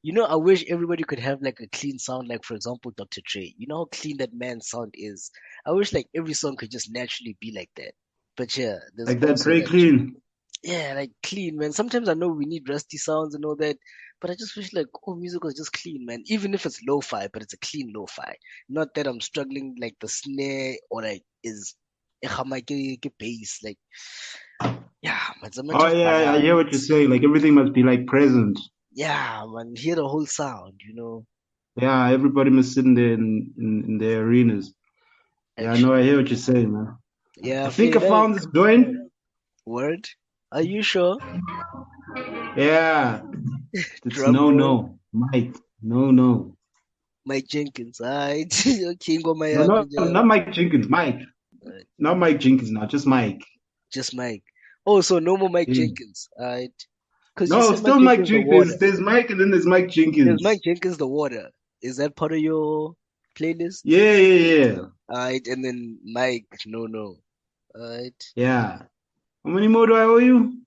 You know, I wish everybody could have like a clean sound, like for example, Dr. Dre. You know how clean that man's sound is. I wish like every song could just naturally be like that. But yeah, there's Like that also Dre that. clean. Yeah, like clean, man. Sometimes I know we need rusty sounds and all that, but I just wish like all music was just clean, man. Even if it's lo-fi, but it's a clean lo-fi. Not that I'm struggling like the snare or like is bass. Like yeah, man, it's a matter Oh of yeah, I hear what you're balance. saying. Like everything must be like present. Yeah, man, hear the whole sound, you know. Yeah, everybody must sit in there in their arenas. Yeah, I know. I Actually, hear what you're saying, man. yeah, I I think feel I like found this joint. word. Are you sure? Yeah, it's Drum roll, Mike. No. Mike Jenkins. Alright, King of my No, up, not Mike Jenkins. Mike. Not Mike Jenkins now, just Mike. just Mike. Oh, so no more Mike Yeah. Jenkins. Alright, because you No, said Mike still Mike Jenkins the Jenkins. water. There's Mike and then there's Mike There's Jenkins. Mike Jenkins the water. Is that part of your playlist? Yeah. Alright, and then Mike, no. Alright. Yeah. How many more do I owe you?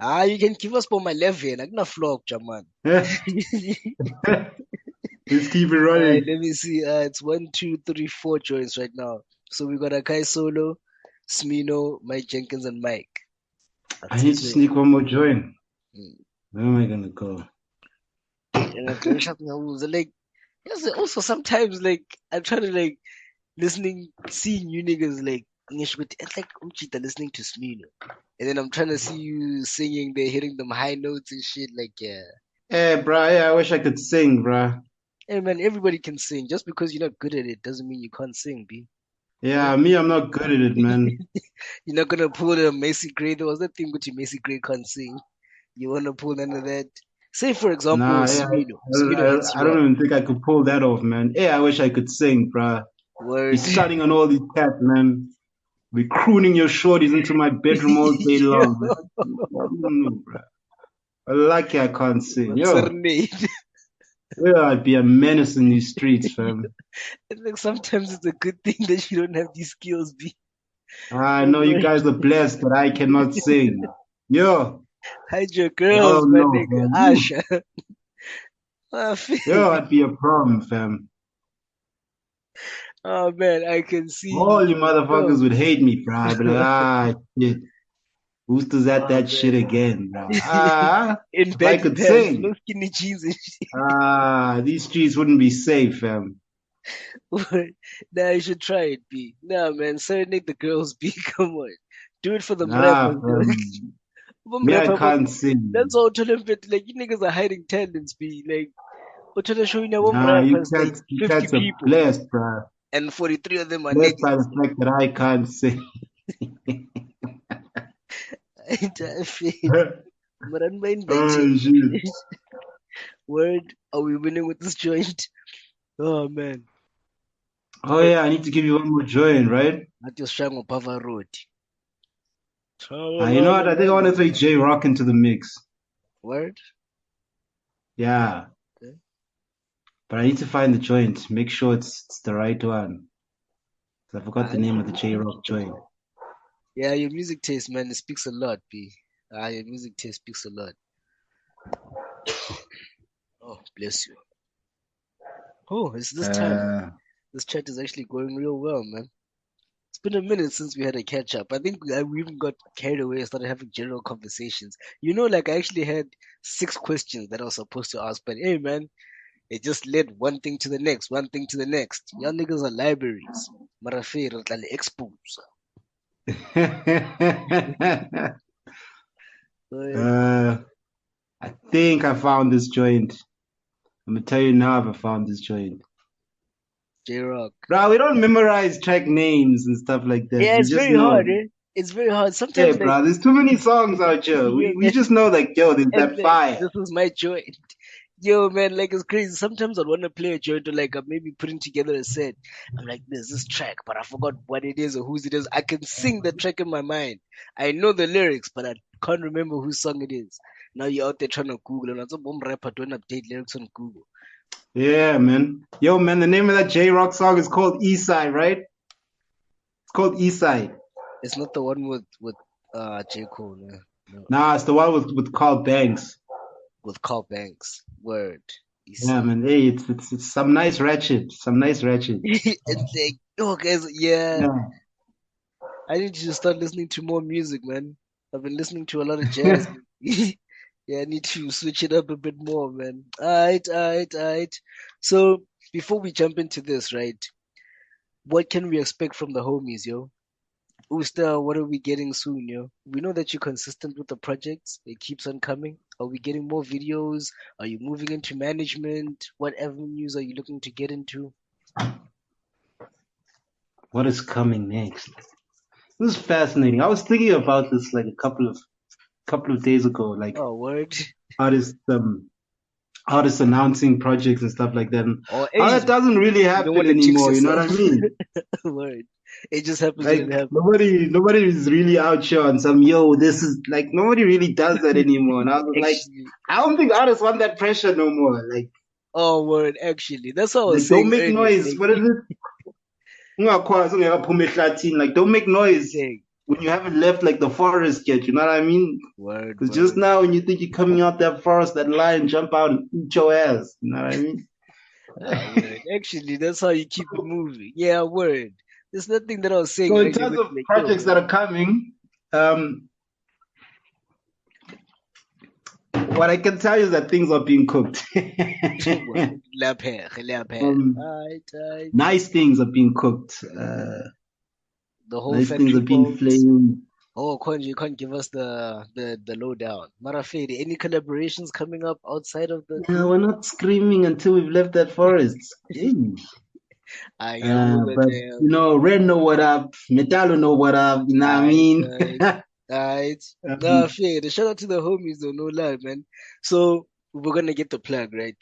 You can give us for my left hand. I'm gonna flog, Jaman. Let's keep it Alright, running. let me see. It's 1, 2, 3, 4 joints right now. So we got Akai Solo, Smino, Mike Jenkins, and Mike. I That's need to it. sneak one more joint. Mm. Where am I gonna go? And I don't shut my holes. Like, yes, also sometimes like I'm trying to like seeing you niggas like it's like Umchita listening to Smino. And then I'm trying to see you singing, they're hitting them high notes and shit. Like, yeah. Hey, bruh, yeah, I wish I could sing, bruh. Hey man, everybody can sing. Just because you're not good at it doesn't mean you can't sing, B. Yeah, me, I'm not good at it, man. You're not gonna pull a Macy Gray. There was that thing which Macy Gray can't sing. You wanna pull none of that. Say for example, Nah, yeah, Smino. Smino hits I you don't up. even think I could pull that off, man. Hey, I wish I could sing, bruh. Be Word. stunning on all these cats, man. Be crooning your shorties into my bedroom all day long, man. No, bruh. Lucky I can't sing. What's her Yo, name? Yeah, I'd be a menace in these streets, fam. And like sometimes it's a good thing that you don't have these skills, B. I Oh, know you boy. guys are blessed that I cannot sing. Yo, Hide your y'all girls, don't my know, nigga. fam. Woo. Asha. Ah, Yo, fake. I'd be a problem, fam. Oh man, I can see you, All you man. Yo. motherfuckers would hate me, bro. I'd be like, shit. Usstah's at Oh that shit man. again, bro. In If I baggy could pants, no sing, skinny jeans and shit. these streets wouldn't be safe, fam. Nah, you should try it, B. Nah, man, serenade the girls, B. Come on. Do it for them Nah, rappers, though. fam. Them Me, I rapper, can't sing. that's all to them, but like, you niggas are hiding talents, B. Like, what to show you now, them Nah, rappers, like, you 50 cats are people, blessed, bro. and 43 of them are Blessed by niggas. the fact that I can't sing. I feel. But I'm mind by Oh, shit. Word, are we winning with this joint? Oh, man. Oh, yeah, I need to give you one more joint, right? Not your strong Pava Road. You know what? I think I want to throw J Rock into the mix. Word? Yeah. Okay. But I need to find the joint. Make sure it's the right one. I forgot the name of the J Rock joint. Yeah, your music taste, man, it speaks a lot, B. Your music taste speaks a lot. Oh, bless you. Oh, it's this time. This chat is actually going real well, man. It's been a minute since we had a catch up. I think we even got carried away and started having general conversations. You know, like I actually had 6 questions that I was supposed to ask, but hey, man, it just led one thing to the next, one thing to the next. Y'all niggas are libraries. Marafe, expos. I think I found this joint. I'm gonna tell you now if I found this joint. J-Rock. Bro, we don't memorize track names and stuff like that. Yeah, We it's just very hard, know. eh? It's very hard. Yeah, Sometimes, like, bro, there's too many songs out here. yeah, We man. just know, like, yo, there's And that like, fire. this is my joint. Yo, man, like it's crazy. Sometimes I'd want to play a joint or like I'm maybe putting together a set. I'm like, there's this track, but I forgot what it is or whose it is. I can sing the track in my mind. I know the lyrics, but I can't remember whose song it is. Now you're out there trying to Google, and I'm a bomb rapper don't update lyrics on Google. Yeah, man. Yo, man, the name of that J Rock song is called East Side, right? It's called East Side. It's not the one with J. Cole, no. Nah, it's the one with Carl Banks. With Carl Banks. Word. Yeah, man. Hey, it's some nice ratchet. It's like, oh, guys, yeah. Yeah. I need to start listening to more music, man. I've been listening to a lot of jazz. Yeah, I need to switch it up a bit more, man. Alright. So, before we jump into this, right? What can we expect from the homies, yo? Usstah, what are we getting soon, yo? We know that you're consistent with the projects. It keeps on coming. Are we getting more videos? Are you moving into management? What avenues are you looking to get into? What is coming next? This is fascinating. I was thinking about this like a couple of days ago, like Oh, word. artists announcing projects and stuff like that. And Or how that Asian. doesn't really You don't happen want to jinx anymore, you know what I yourself. mean? Word. It just happens when Like it happens. nobody is really out here on some this is like nobody really does that anymore. And I was like, Actually. I don't think artists want that pressure no more. Like Oh, word. Actually, that's what I was don't saying make earlier. noise. Like, What is it? Like don't make noise dang. when you haven't left like the forest yet. You know what I mean? Word. Because just now when you think you're coming out that forest, that lion jump out and eat your ass. You know what I mean? Word. Actually, that's how you keep it moving. Yeah, word. There's nothing that I was saying So in earlier. terms With of like, yo, projects that are coming, what I can tell you is that things are being cooked. Alright. Nice things are being cooked. The whole Nice things are factory being fault. flamed. Oh, Konji, you can't give us the lowdown. Marafede, any collaborations coming up outside of the Yeah, group? we're not screaming until we've left that forest. I am But you know, Red know what up, Metallo know what up. You know what I mean? Alright. Nah, fair. Shout out to the homies though, no lie, man. So we're gonna get the plug, right?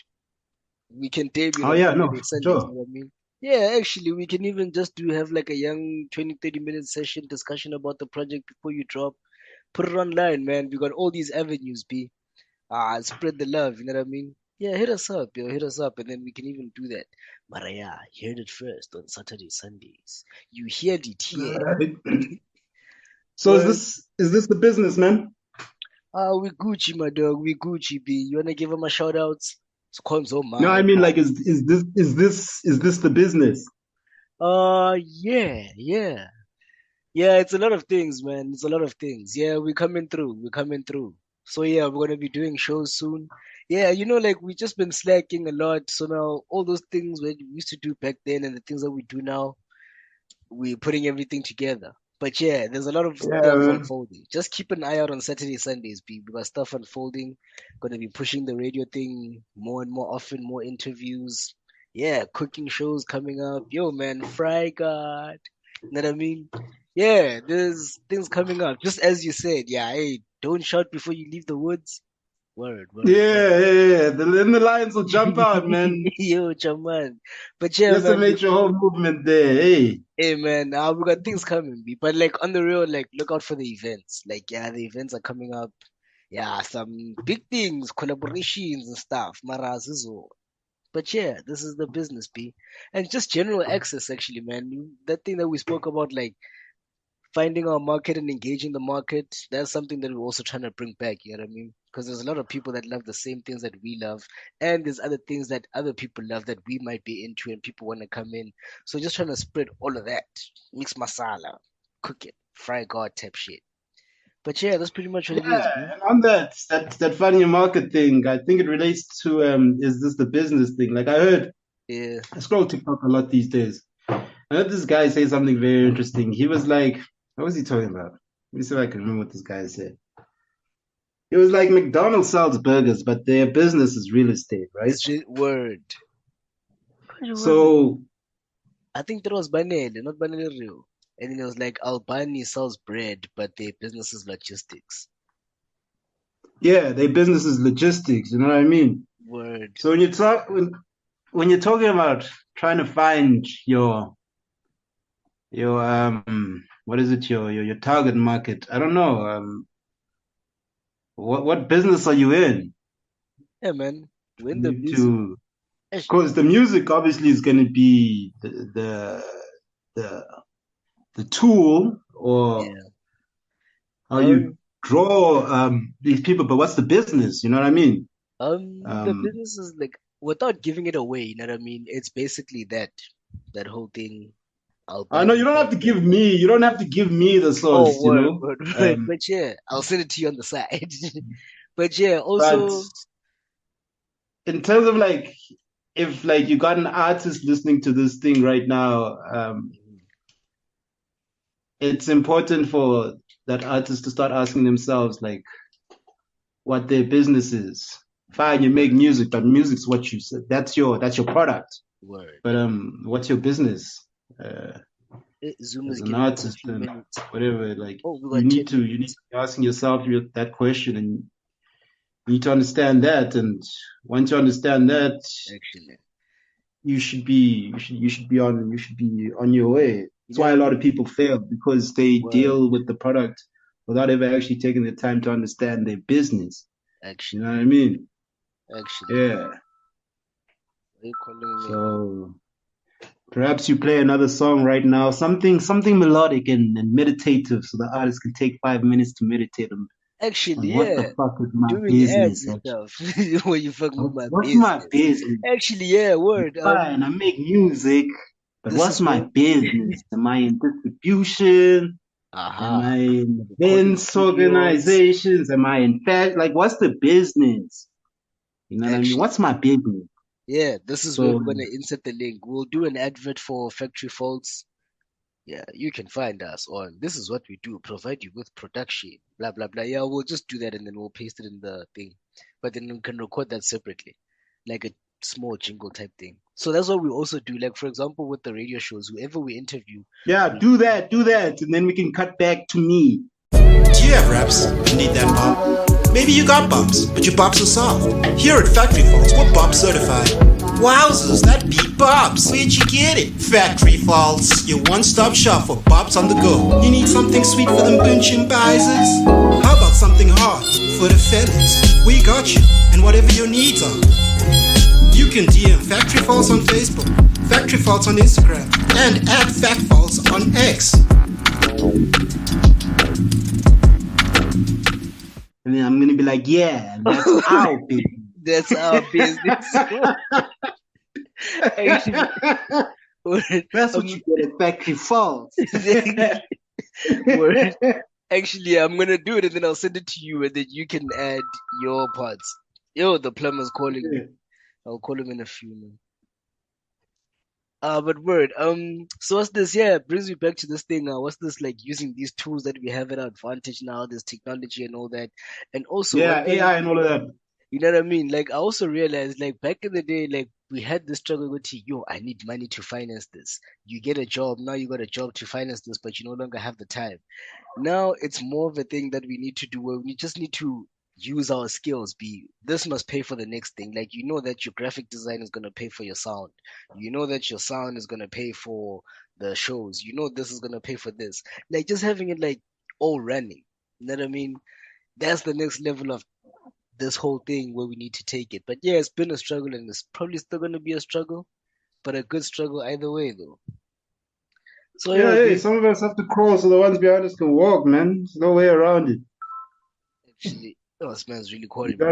We can debut Oh on yeah, no, Saturday, for Sundays, you sure. know what I mean? Yeah, actually, we can even just have like a young 20-30 minute session discussion about the project before you drop. Put it online, man. We got all these avenues, B. Spread the love, you know what I mean? Yeah, hit us up, yo, hit us up, and then we can even do that. Maraya, you heard it first on Saturday, Sundays. You heard it here. Alright. So Word. is this the business, man? We Gucci, my dog. We Gucci, B. You wanna give him a shout outs? It's Konzo No, I man. mean like is this the business? Yeah. Yeah, it's a lot of things, man. It's a lot of things. Yeah, we're coming through. We're coming through. So yeah, we're gonna be doing shows soon. Yeah, like we just been slacking a lot. So now all those things that we used to do back then and the things that we do now, we're putting everything together. But yeah, there's a lot of Yeah, stuff man. unfolding. Just keep an eye out on Saturday, Sundays, B. We got stuff unfolding. Gonna be pushing the radio thing more and more often, more interviews. Yeah, cooking shows coming up. Yo, man, Fry God. You know what I mean? Yeah, there's things coming up. Just as you said, yeah, hey, don't shout before you leave the woods. Word. Yeah. Then the lions will jump out, man. Yo, Chaman. But yeah, man, Decimate your whole movement there. Hey. hey man, we got things coming, B. But like on the real, like look out for the events. Like yeah, the events are coming up. Yeah, some big things, collaborations and stuff. Marazizo. But yeah, this is the business, B. And just general access, actually, man. That thing that we spoke about, like finding our market and engaging the market, that's something that we're also trying to bring back, you know what I mean? Because there's a lot of people that love the same things that we love, and there's other things that other people love that we might be into and people want to come in. So just trying to spread all of that, mix masala, cook it, fry God type shit. But yeah, that's pretty much what it is, Yeah, B. and on that funny market thing, I think it relates to is this the business thing? Like Yeah. I scroll TikTok a lot these days. I heard this guy say something very interesting. He was like, what was he talking about? Let me see if I can remember what this guy said. It was like McDonald's sells burgers, but their business is real estate, right? It's just word. So I think that was Banele, not Banele Rio. And then it was like Albani sells bread, but their business is logistics. yeah, their business is logistics. You know what I mean? Word. So when you're talking about trying to find your what is it your target market? I don't know. What business are you in? Yeah, man. We're in the music. To because the music obviously is going to be the tool or how you draw these people, but what's the business? You know what I mean? The business is like without giving it away, you know what I mean? It's basically that whole thing. I know you don't have to give me. You don't have to give me the source. Oh, word, you know. word. But yeah, I'll send it to you on the side. But yeah, also. But in terms of like, if like you got an artist listening to this thing right now, it's important for that artist to start asking themselves like what their business is. Fine, you make music, but music's what you said. That's your product. Word. But what's your business? Zoom as an artist and whatever, like you need to be asking yourself that question, and you need to understand that. And once you understand that, you should be on your way. That's why a lot of people fail, because they deal with the product without ever actually taking the time to understand their business. You know what I mean? Yeah. So perhaps you play another song right now, something melodic and meditative, so the artist can take 5 minutes to meditate on what the fuck is my business? When you fucking with what's my business? Actually, yeah, word. Fine, I make music, but what's my business? Am I in distribution? Am I in events organizations? Am I in fact, like, what's the business? You know what I mean? What's my business? Yeah, this is where we're gonna insert the link. We'll do an advert for Factory Faults. Yeah, you can find us on This Is What We Do, provide you with production, blah blah blah. Yeah, we'll just do that and then we'll paste it in the thing. But then we can record that separately, like a small jingle type thing. So that's what we also do. Like for example, with the radio shows, whoever we interview. Yeah, do that, and then we can cut back to me. Do you have reps and need that bump? Maybe you got bumps, but your bops are soft. Here at Factory Faults, we're bop certified. Wowzers, that beat bops. Where'd you get it? Factory Faults, your one-stop shop for bops on the go. You need something sweet for them bunching bisers? How about something hard for the fellas? We got you, and whatever your needs are. You can DM Factory Faults on Facebook, Factory Faults on Instagram, and at Fact Faults on X. And then I'm gonna be like, yeah, that's our business. That's our business. Actually, that's what you get at Factory Faults. Word. Actually, I'm gonna do it and then I'll send it to you and then you can add your parts. Yo, the plumber's calling me. I'll call him in a few minutes. But word, so what's this? Yeah, it brings me back to this thing. What's this like using these tools that we have at our advantage now, this technology and all that, and also yeah, AI and all of that. You know what I mean? Like I also realized, like back in the day, like we had this struggle with, yo, I need money to finance this. You get a job now, you got a job to finance this, but you no longer have the time. Now it's more of a thing that we need to do where we just need to use our skills. This must pay for the next thing. Like you know that your graphic design is gonna pay for your sound. You know that your sound is gonna pay for the shows. You know this is gonna pay for this. Like just having it like all running. You know what I mean? That's the next level of this whole thing where we need to take it. But yeah, it's been a struggle and it's probably still gonna be a struggle, but a good struggle either way though. So yeah, hey, some of us have to crawl so the ones behind us can walk, man. There's no way around it. Actually, this man's really calling me.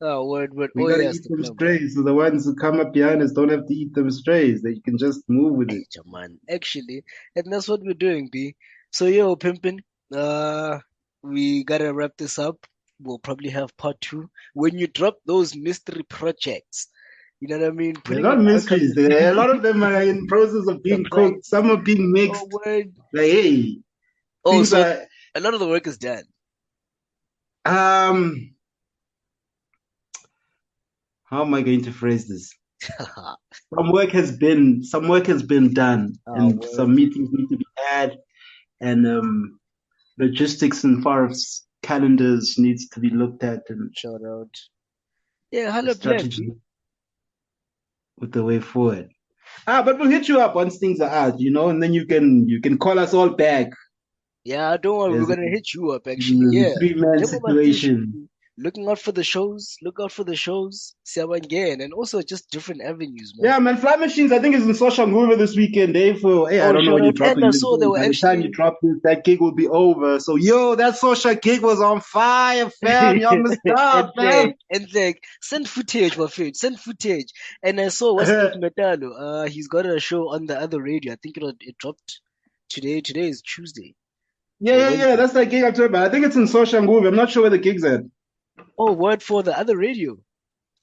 Oh, word. We gotta eat them strays, so the ones who come up behind us don't have to eat them strays. They can just move with it. Man, actually, and that's what we're doing, B. So yo, pimpin', we gotta wrap this up. We'll probably have part 2 when you drop those mystery projects. You know what I mean? They're not mysteries. A lot of them are in process of being cooked. Some are being mixed. Word. Like, hey. So a lot of the work is done. How am I going to phrase this? Some work has been done, and some meetings need to be had, and logistics and forest calendars needs to be looked at and shout out. Yeah, hello, strategy with the way forward. But we'll hit you up once things are out, and then you can call us all back. Yeah, don't worry, we're gonna hit you up actually. Yeah, 3-man situation. Looking out for the shows. Look out for the shows. Again, and also just different avenues, man. Yeah, man. Fly Machines, I think, is in Social Mover this weekend. I don't know when you drop it. By the time you drop this, that gig will be over. So, yo, that social gig was on fire, fam. Y'all must stop, fam. And like, send footage, my friend. Send footage. And I saw what's this Metalo. He's got a show on the other radio. I think it dropped today. Today is Tuesday. Yeah. That's that gig I'm talking about. I think it's in Social Mover. I'm not sure where the gig's at. Oh, word for the other radio.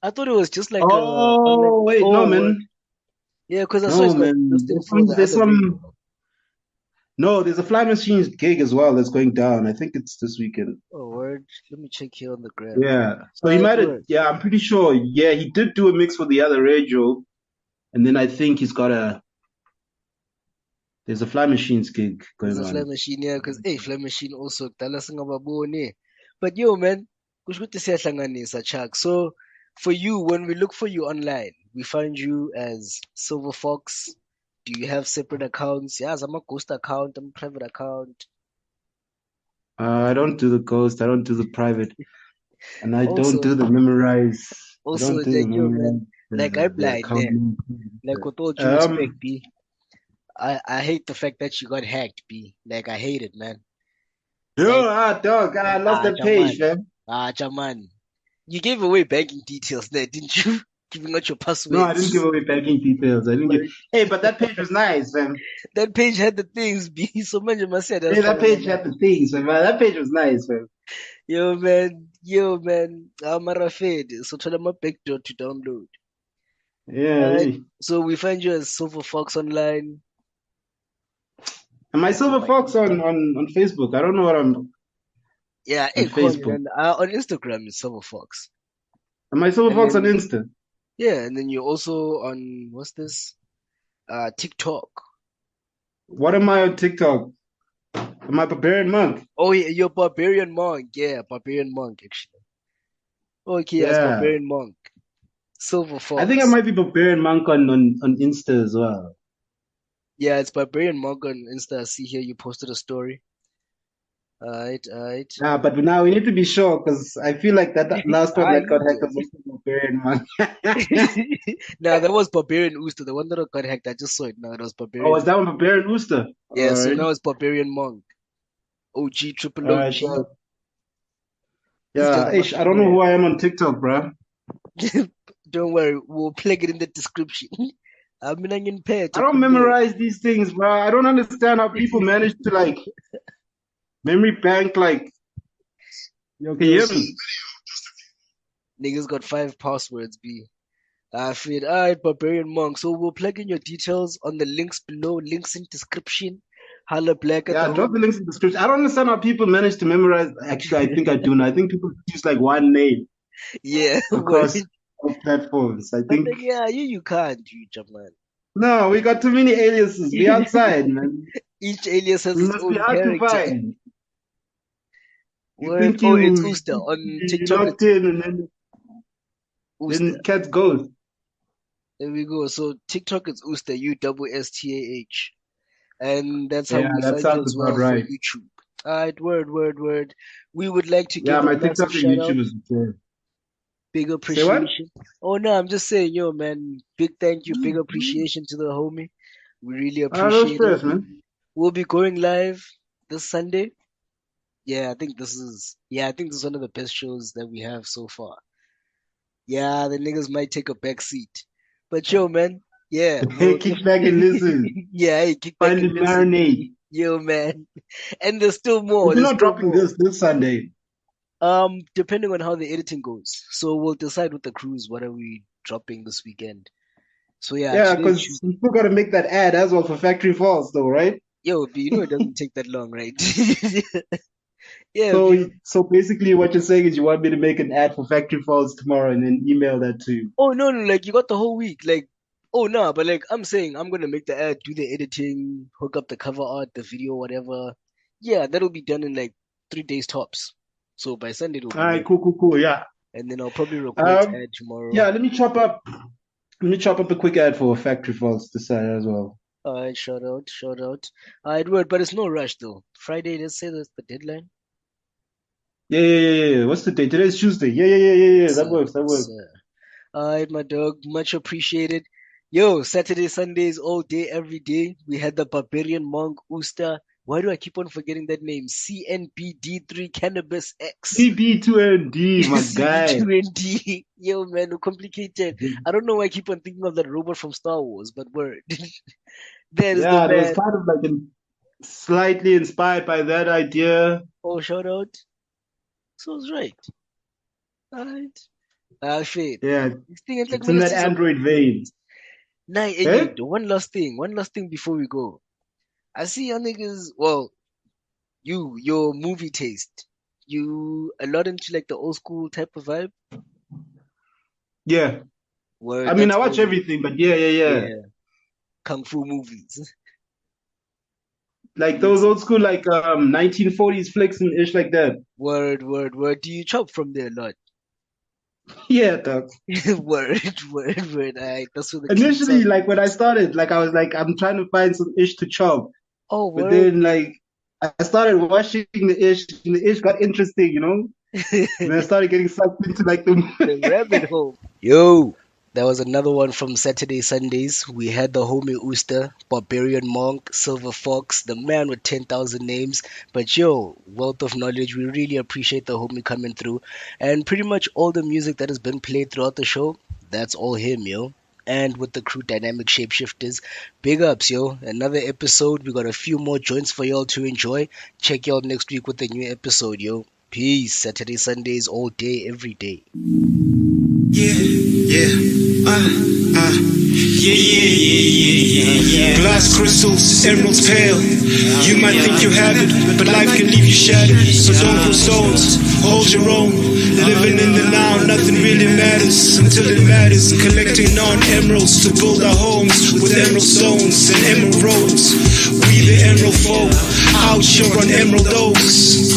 I thought it was just like no, man. Yeah, because I saw there's a Fly Machines gig as well that's going down. I think it's this weekend. Oh, word. Let me check here on the gram. Yeah. So he might have, I'm pretty sure. Yeah, he did do a mix for the other radio. And then I think he's got there's a Fly Machines gig going on. There's a Fly Machine, yeah, because Fly Machine also, but yo, man, Chuck. So for you, when we look for you online, we find you as Silver Fox. Do you have separate accounts? Yeah, I'm a ghost account, I'm a private account. I don't do the ghost, I don't do the private, and I don't do the memorize. Also, like you, man, like I'm blind, man. Like with all due respect, B. I hate the fact that you got hacked, B. Like I hate it, man. Dog, I lost that page, man. Jaman. You gave away banking details there, didn't you? Giving out your passwords. No, I didn't give away banking details. Hey, but that page was nice, man. That page had the things, B. So much of myself. Hey, that page had the things, man. That page was nice, man. Yo, man. I'm afraid. So tell them a backdoor to download. Yeah. So we find you as Silver Fox online. Am I Silver Fox on Facebook? I don't know what I'm. Yeah, on Facebook. On Instagram, it's Silver Fox. Am I Silver Fox on Insta? Yeah, and then you're also on what's this? TikTok. What am I on TikTok? Am I Barbarian Monk? Oh yeah, you're Barbarian Monk. Yeah, Barbarian Monk actually. Okay, yes, Barbarian Monk. Silver Fox. I think I might be Barbarian Monk on Insta as well. Yeah, it's Barbarian Monk on Insta. I see here you posted a story. Alright. But now we need to be sure because I feel like that last one that got hacked was also Barbarian Monk. Nah, that was Barbarian Usstah, the one that got hacked. I just saw it now. It was Oh, Barbarian. is that one Barbarian Usstah? Yeah, so Alright. now it's Barbarian Monk. OG Triple Alright. OG. Yeah. Just Ish, I don't know who I am on TikTok, bruh. Don't worry, we'll plug it in the description. I'm in pair. I don't memorize these things, bro. I don't understand how people manage to like memory bank like. Yo, can you hear me? Niggas got 5 passwords, B. I feel alright, Barbarian Monk. So we'll plug in your details on the links below, links in description. Holla black at Yeah, the drop the home. links in the description. I don't understand how people manage to memorize. Actually, I think I do know. I think people use like one name Yeah, across all platforms. I but think then yeah, you can't, you man. no, we got too many aliases. We outside, man. Each alias has We its must be own hard to character. find. You Word. think Oh, it's you Usstah. On you TikTok, locked it's in and then Usstah. cats goes. There we go. So TikTok is Usstah, USSTAH. And that's how Yeah, we that find you sounds as about well for right. YouTube. Alright, word. We would like to Yeah, give a my massive TikTok and shout out, YouTube is okay. big Say what? appreciation. Oh no, I'm just saying, yo man, big thank you, big appreciation to the homie. We really No appreciate it. stress, man. We'll be going live this Sunday. Yeah, I think this is one of the best shows that we have so far. Yeah, the niggas might take a back seat. But yo, man, yeah, Hey, we'll kick back and listen. yeah, hey, kick back Finally and listen. marinate. Yo, man. And there's still more. But you're There's not still dropping more. this Sunday. Depending on how the editing goes. So we'll decide with the crews what are we dropping this weekend. So yeah, Yeah, today's because Tuesday. we still got to make that ad as well for Factory Falls, though, right? Yo, B, you know it doesn't take that long, right? Yeah, So, B. so basically, what you're saying is you want me to make an ad for Factory Falls tomorrow and then email that to you. Oh no, like you got the whole week. Like, oh no, but like I'm saying, I'm gonna make the ad, do the editing, hook up the cover art, the video, whatever. Yeah, that'll be done in like 3 days tops. So by Sunday it'll All be right, ready. cool, yeah. And then I'll probably record the ad tomorrow. Yeah. Let me chop up a quick ad for Factory Falls this side as well. Alright, shout out. Alright, word, but it's no rush though. Friday, let's say that's the deadline. Yeah. What's the date? Today's Tuesday. Yeah. That works. Alright, my dog, much appreciated. Yo, Saturday, Sundays, all day, every day. We had the Barbarian Monk Usstah. Why do I keep on forgetting that name? CNBD3 Cannabis X. CB2ND, my guy. CB2ND. Yo, man, complicated. I don't know why I keep on thinking of that robot from Star Wars, but word. That is the Yeah, it was man. kind of like slightly inspired by that idea. Oh, shout out. So it's right. Alright. Shit. Yeah, This thing is like it's in that Android vein. Nah, Eh? one last thing before we go. I see your niggas, well, your movie taste. You a lot into like the old school type of vibe? Yeah. Word, I mean, that's I watch all. everything, but yeah. Yeah. Kung Fu movies. Like those old school, like 1940s flicks and ish like that. Word. Do you chop from there a lot? Yeah, dog. Word. Alright, that's what the Initially, like when I started, like I was like, I'm trying to find some ish to chop. Oh, But word. then, like, I started watching the ish, and the ish got interesting, you know? And I started getting sucked into like the rabbit hole. Yo, that was another one from Saturday Sundays. We had the homie Usstah, Barbarian Monk, Silver Fox, the man with 10,000 names. But yo, wealth of knowledge. We really appreciate the homie coming through. And pretty much all the music that has been played throughout the show, that's all him, yo. And with the crew Dynamic Shapeshifters. Big ups, yo. Another episode. We got a few more joints for y'all to enjoy. Check y'all next week with a new episode, yo. Peace. Saturday, Sundays, all day, every day. Yeah. Glass crystals, emeralds pale. You might think you have it, but life can leave you shattered. So don't throw stones, hold your own. Living in the now, nothing really matters until it matters. Collecting non-emeralds to build our homes with emerald stones and emeralds. We the emerald folk, out here on emerald oaks.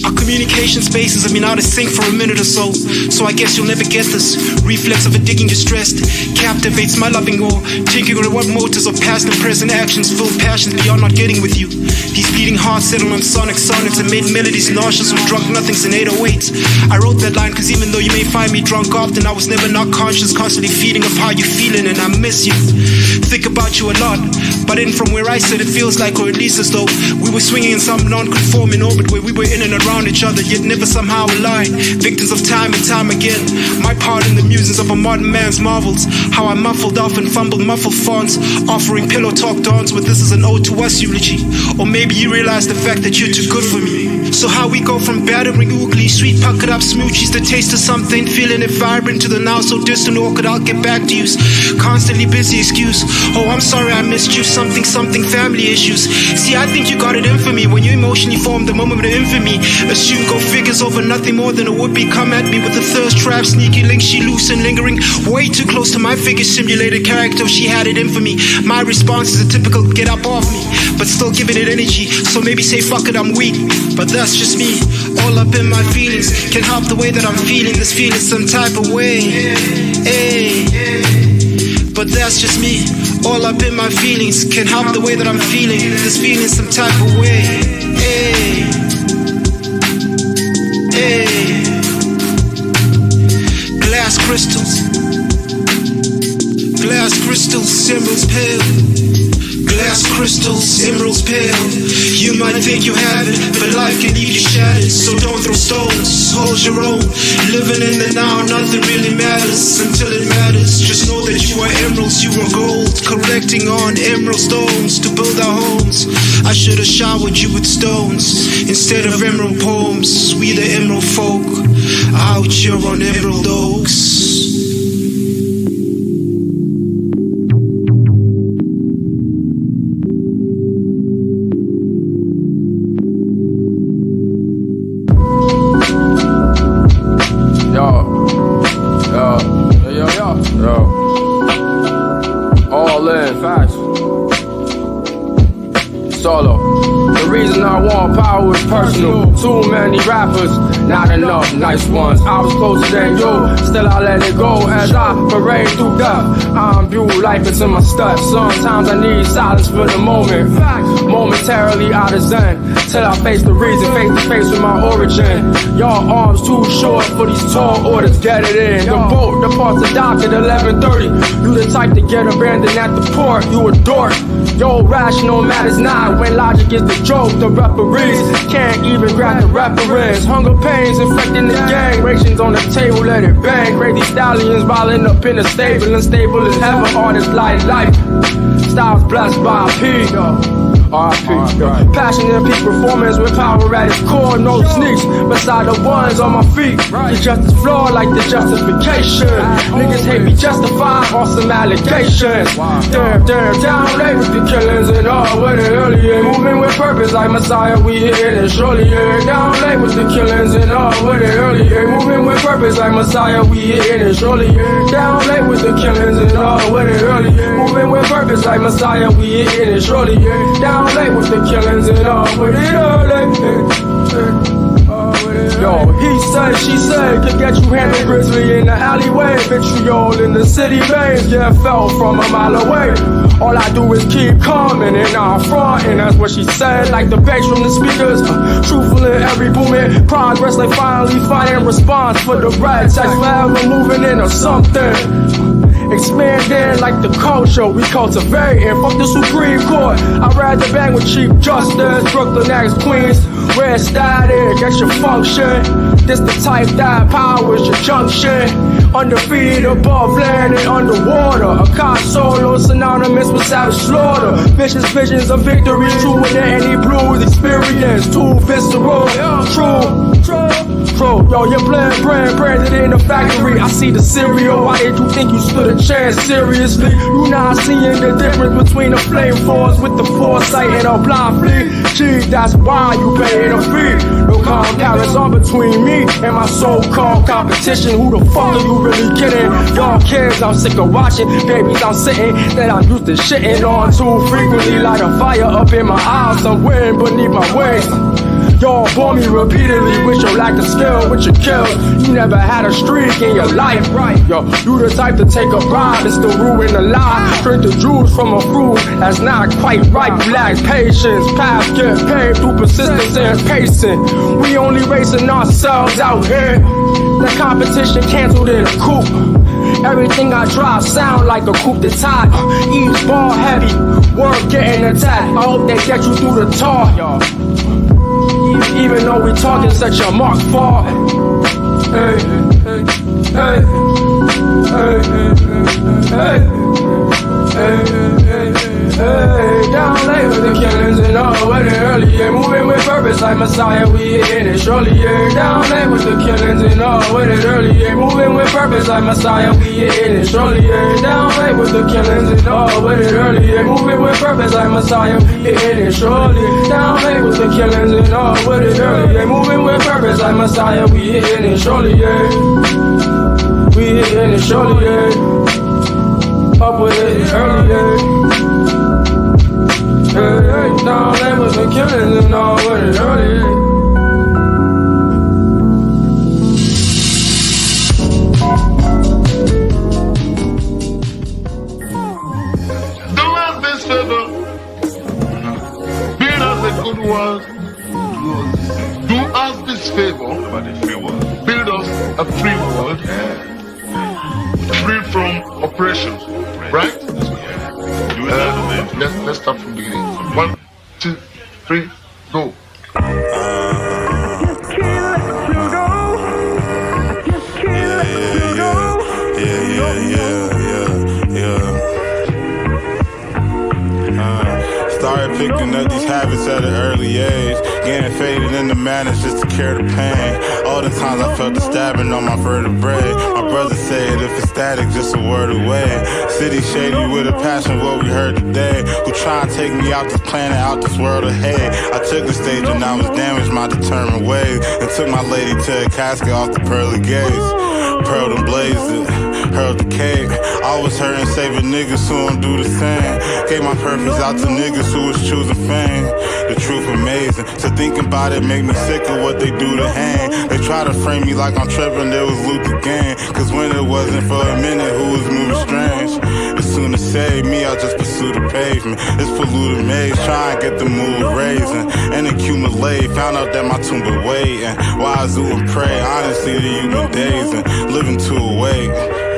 Our communication spaces have been out of sync for a minute or so. So I guess you'll never get this. Reflex of a digging distressed captivates my loving awe. Thinking of what motives of past and present actions fill passions beyond not getting with you. These beating hearts settle on sonic sonnets and made melodies nauseous with drunk nothings and 808s. I wrote that line cause even though you may find me drunk often, I was never not conscious, constantly feeding of how you feeling, and I miss you. Think about you a lot, but in from where I sit it feels like, or at least as though we were swinging in some non-conforming orbit where we were in and around each other, yet never somehow aligned. Victims of time and time again. My part in the musings of a modern man's marvels. How I muffled off and fumbled muffled fonts, offering pillow talk dawns with this is an ode to us eulogy. Or maybe you realize the fact that you're too good for me. So how we go from battering oogly, sweet puckered up smoochies, the taste of something, feeling it vibrant, to the now so distant awkward, I'll get back to you's constantly busy excuse. Oh, I'm sorry I missed you, something family issues. See, I think you got it in for me when you emotionally formed the moment of infamy. Assume go figures over nothing more than a would-be. Come at me with a thirst trap, sneaky link, she loose and lingering way too close to my figure simulated character. She had it in for me. My response is a typical get up off me, but still giving it energy. So maybe say fuck it, I'm weak, but that's just me. All up in my feelings, can't help the way that I'm feeling this feeling some type of way. Hey, but that's just me. All up in my feelings, can't help the way that I'm feeling this feeling some type of way. Hey, hey. Glass crystals, emeralds pale. Glass crystals, emeralds pale. You might think you have it, but life can leave you shattered. So don't throw stones, hold your own. Living in the now, nothing really matters until it matters. Just know that you are emeralds, you are gold. Collecting on emerald stones to build our homes. I should have showered you with stones instead of emerald poems. We the emerald folk, out here on emerald oaks. Too many rappers, not enough nice ones. I was closer than you, still I let it go as I parade through death. I imbue life into my steps. Sometimes I need silence for the moment, momentarily out of zen, till I face the reason, face to face with my origin. Y'all arms too short for these tall orders, get it in. The boat departs the dock at 11:30. You the type to get abandoned at the port, you a dork. Yo, rational matters not when logic is the joke. The referees can't even grab the reference. Hunger pains infecting the gang. Rations on the table, let it bang. Crazy stallions balling up in the stable. Unstable as heaven, artists like life. Styles blessed by P. R.I.P. Passionate peak performance with power at its core. No sneaks beside the ones on my feet. The justice flawed like the justification. Niggas hate me justified on some allegations. Damn, down late with the killings and all with it earlier. Moving with purpose like Messiah, we hitting it surely. Down late with the killings and all with it earlier. Moving with purpose like Messiah, we hitting it surely. Down late with the killings and all with it earlier. Moving with purpose like Messiah, we hitting it surely. Down late with the killings and all with it early. Yo, he said, she said, could get you handled grizzly in the alleyway. Vitriol in the city veins, yeah, fell from a mile away. All I do is keep coming and I'm frontin', that's what she said. Like the bass from the speakers, truthful in every booming progress. Like finally finding response for the red text, forever moving into something. Expanding like the culture we cultivating. Fuck the Supreme Court, I'd rather bang with Chief Justice. Brooklyn X Queens, where it's static, that's your function. This the type that powers your junction. Undefeated above land and underwater. A cop solo synonymous with savage slaughter. Vicious visions of victory, truer than any blues experience. Too visceral, true. Yo, your branded in the factory. I see the cereal. Why did you think you stood a chance? Seriously, you not seeing the difference between the flame force with the foresight and a blind fleet. Gee, that's why you paying a fee. No comparison between me and my so-called competition. Who the fuck are you really kidding? Y'all kids, I'm sick of watching. Babies, I'm sitting that I'm used to shitting on too frequently. Light a fire up in my eyes, some wind beneath my wings. Y'all bore me repeatedly with your lack of skill, with your kills. You never had a streak in your life, right? Yo, you the type to take a bribe and still ruin the lie. Drink the juice from a fruit that's not quite ripe. You lack patience, paths get paved through persistence and pacing. We only racing ourselves out here. The competition canceled in a coupe. Everything I drive sound like a coupe de tide. Each ball heavy, work getting attacked. I hope they get you through the tar, y'all. Even though we talking such a mark far. Hey, hey, hey, hey, hey, hey, down late with the killings and all wedding early, yeah. Moving with purpose like Messiah, we hitting it surely, yeah. Down late with the killings and all wedding early, yeah. Moving with purpose like Messiah, we hitting it surely, yeah. Down late with the killings and all wedding early, yeah. Moving with purpose like Messiah, hitting it surely. Down late with the killings and all wedding early, yeah. Moving with purpose like Messiah, we hitting it surely, yeah. We hitting it surely, yeah. Up with it early, yeah. Hey, hey, down there with the killings and all with it early. Do us this favor. Build us a good world. Do us this favor. Build us a free world. Free from oppression. Right? Let's start from the beginning. 1, 2, 3, go. Started picking up these habits at an early age, getting faded into madness just to carry the pain. All the times I felt the stabbing on my vertebrae. My brother said if it's static, just a word away. City shady with a passion, what we heard today. Who try and take me out this planet, out this world of hate. I took the stage and I was damaged my determined ways, and took my lady to a casket off the pearly gates. Pearled and blazed it, hurled the cape. Always hurting, saving niggas who don't do the same. Gave my purpose out to niggas who was choosing fame. The truth amazing, to think about it make me sick of what they do to hang. They try to frame me like I'm tripping, it was loot the game. Cause when it wasn't for a minute, who was moving strange? As soon as save me, I just pursue the pavement. It's polluted maze, try and get the mood raising. And accumulate, found out that my tomb been waiting. Why I zoo and pray, honestly the human days and living to awake.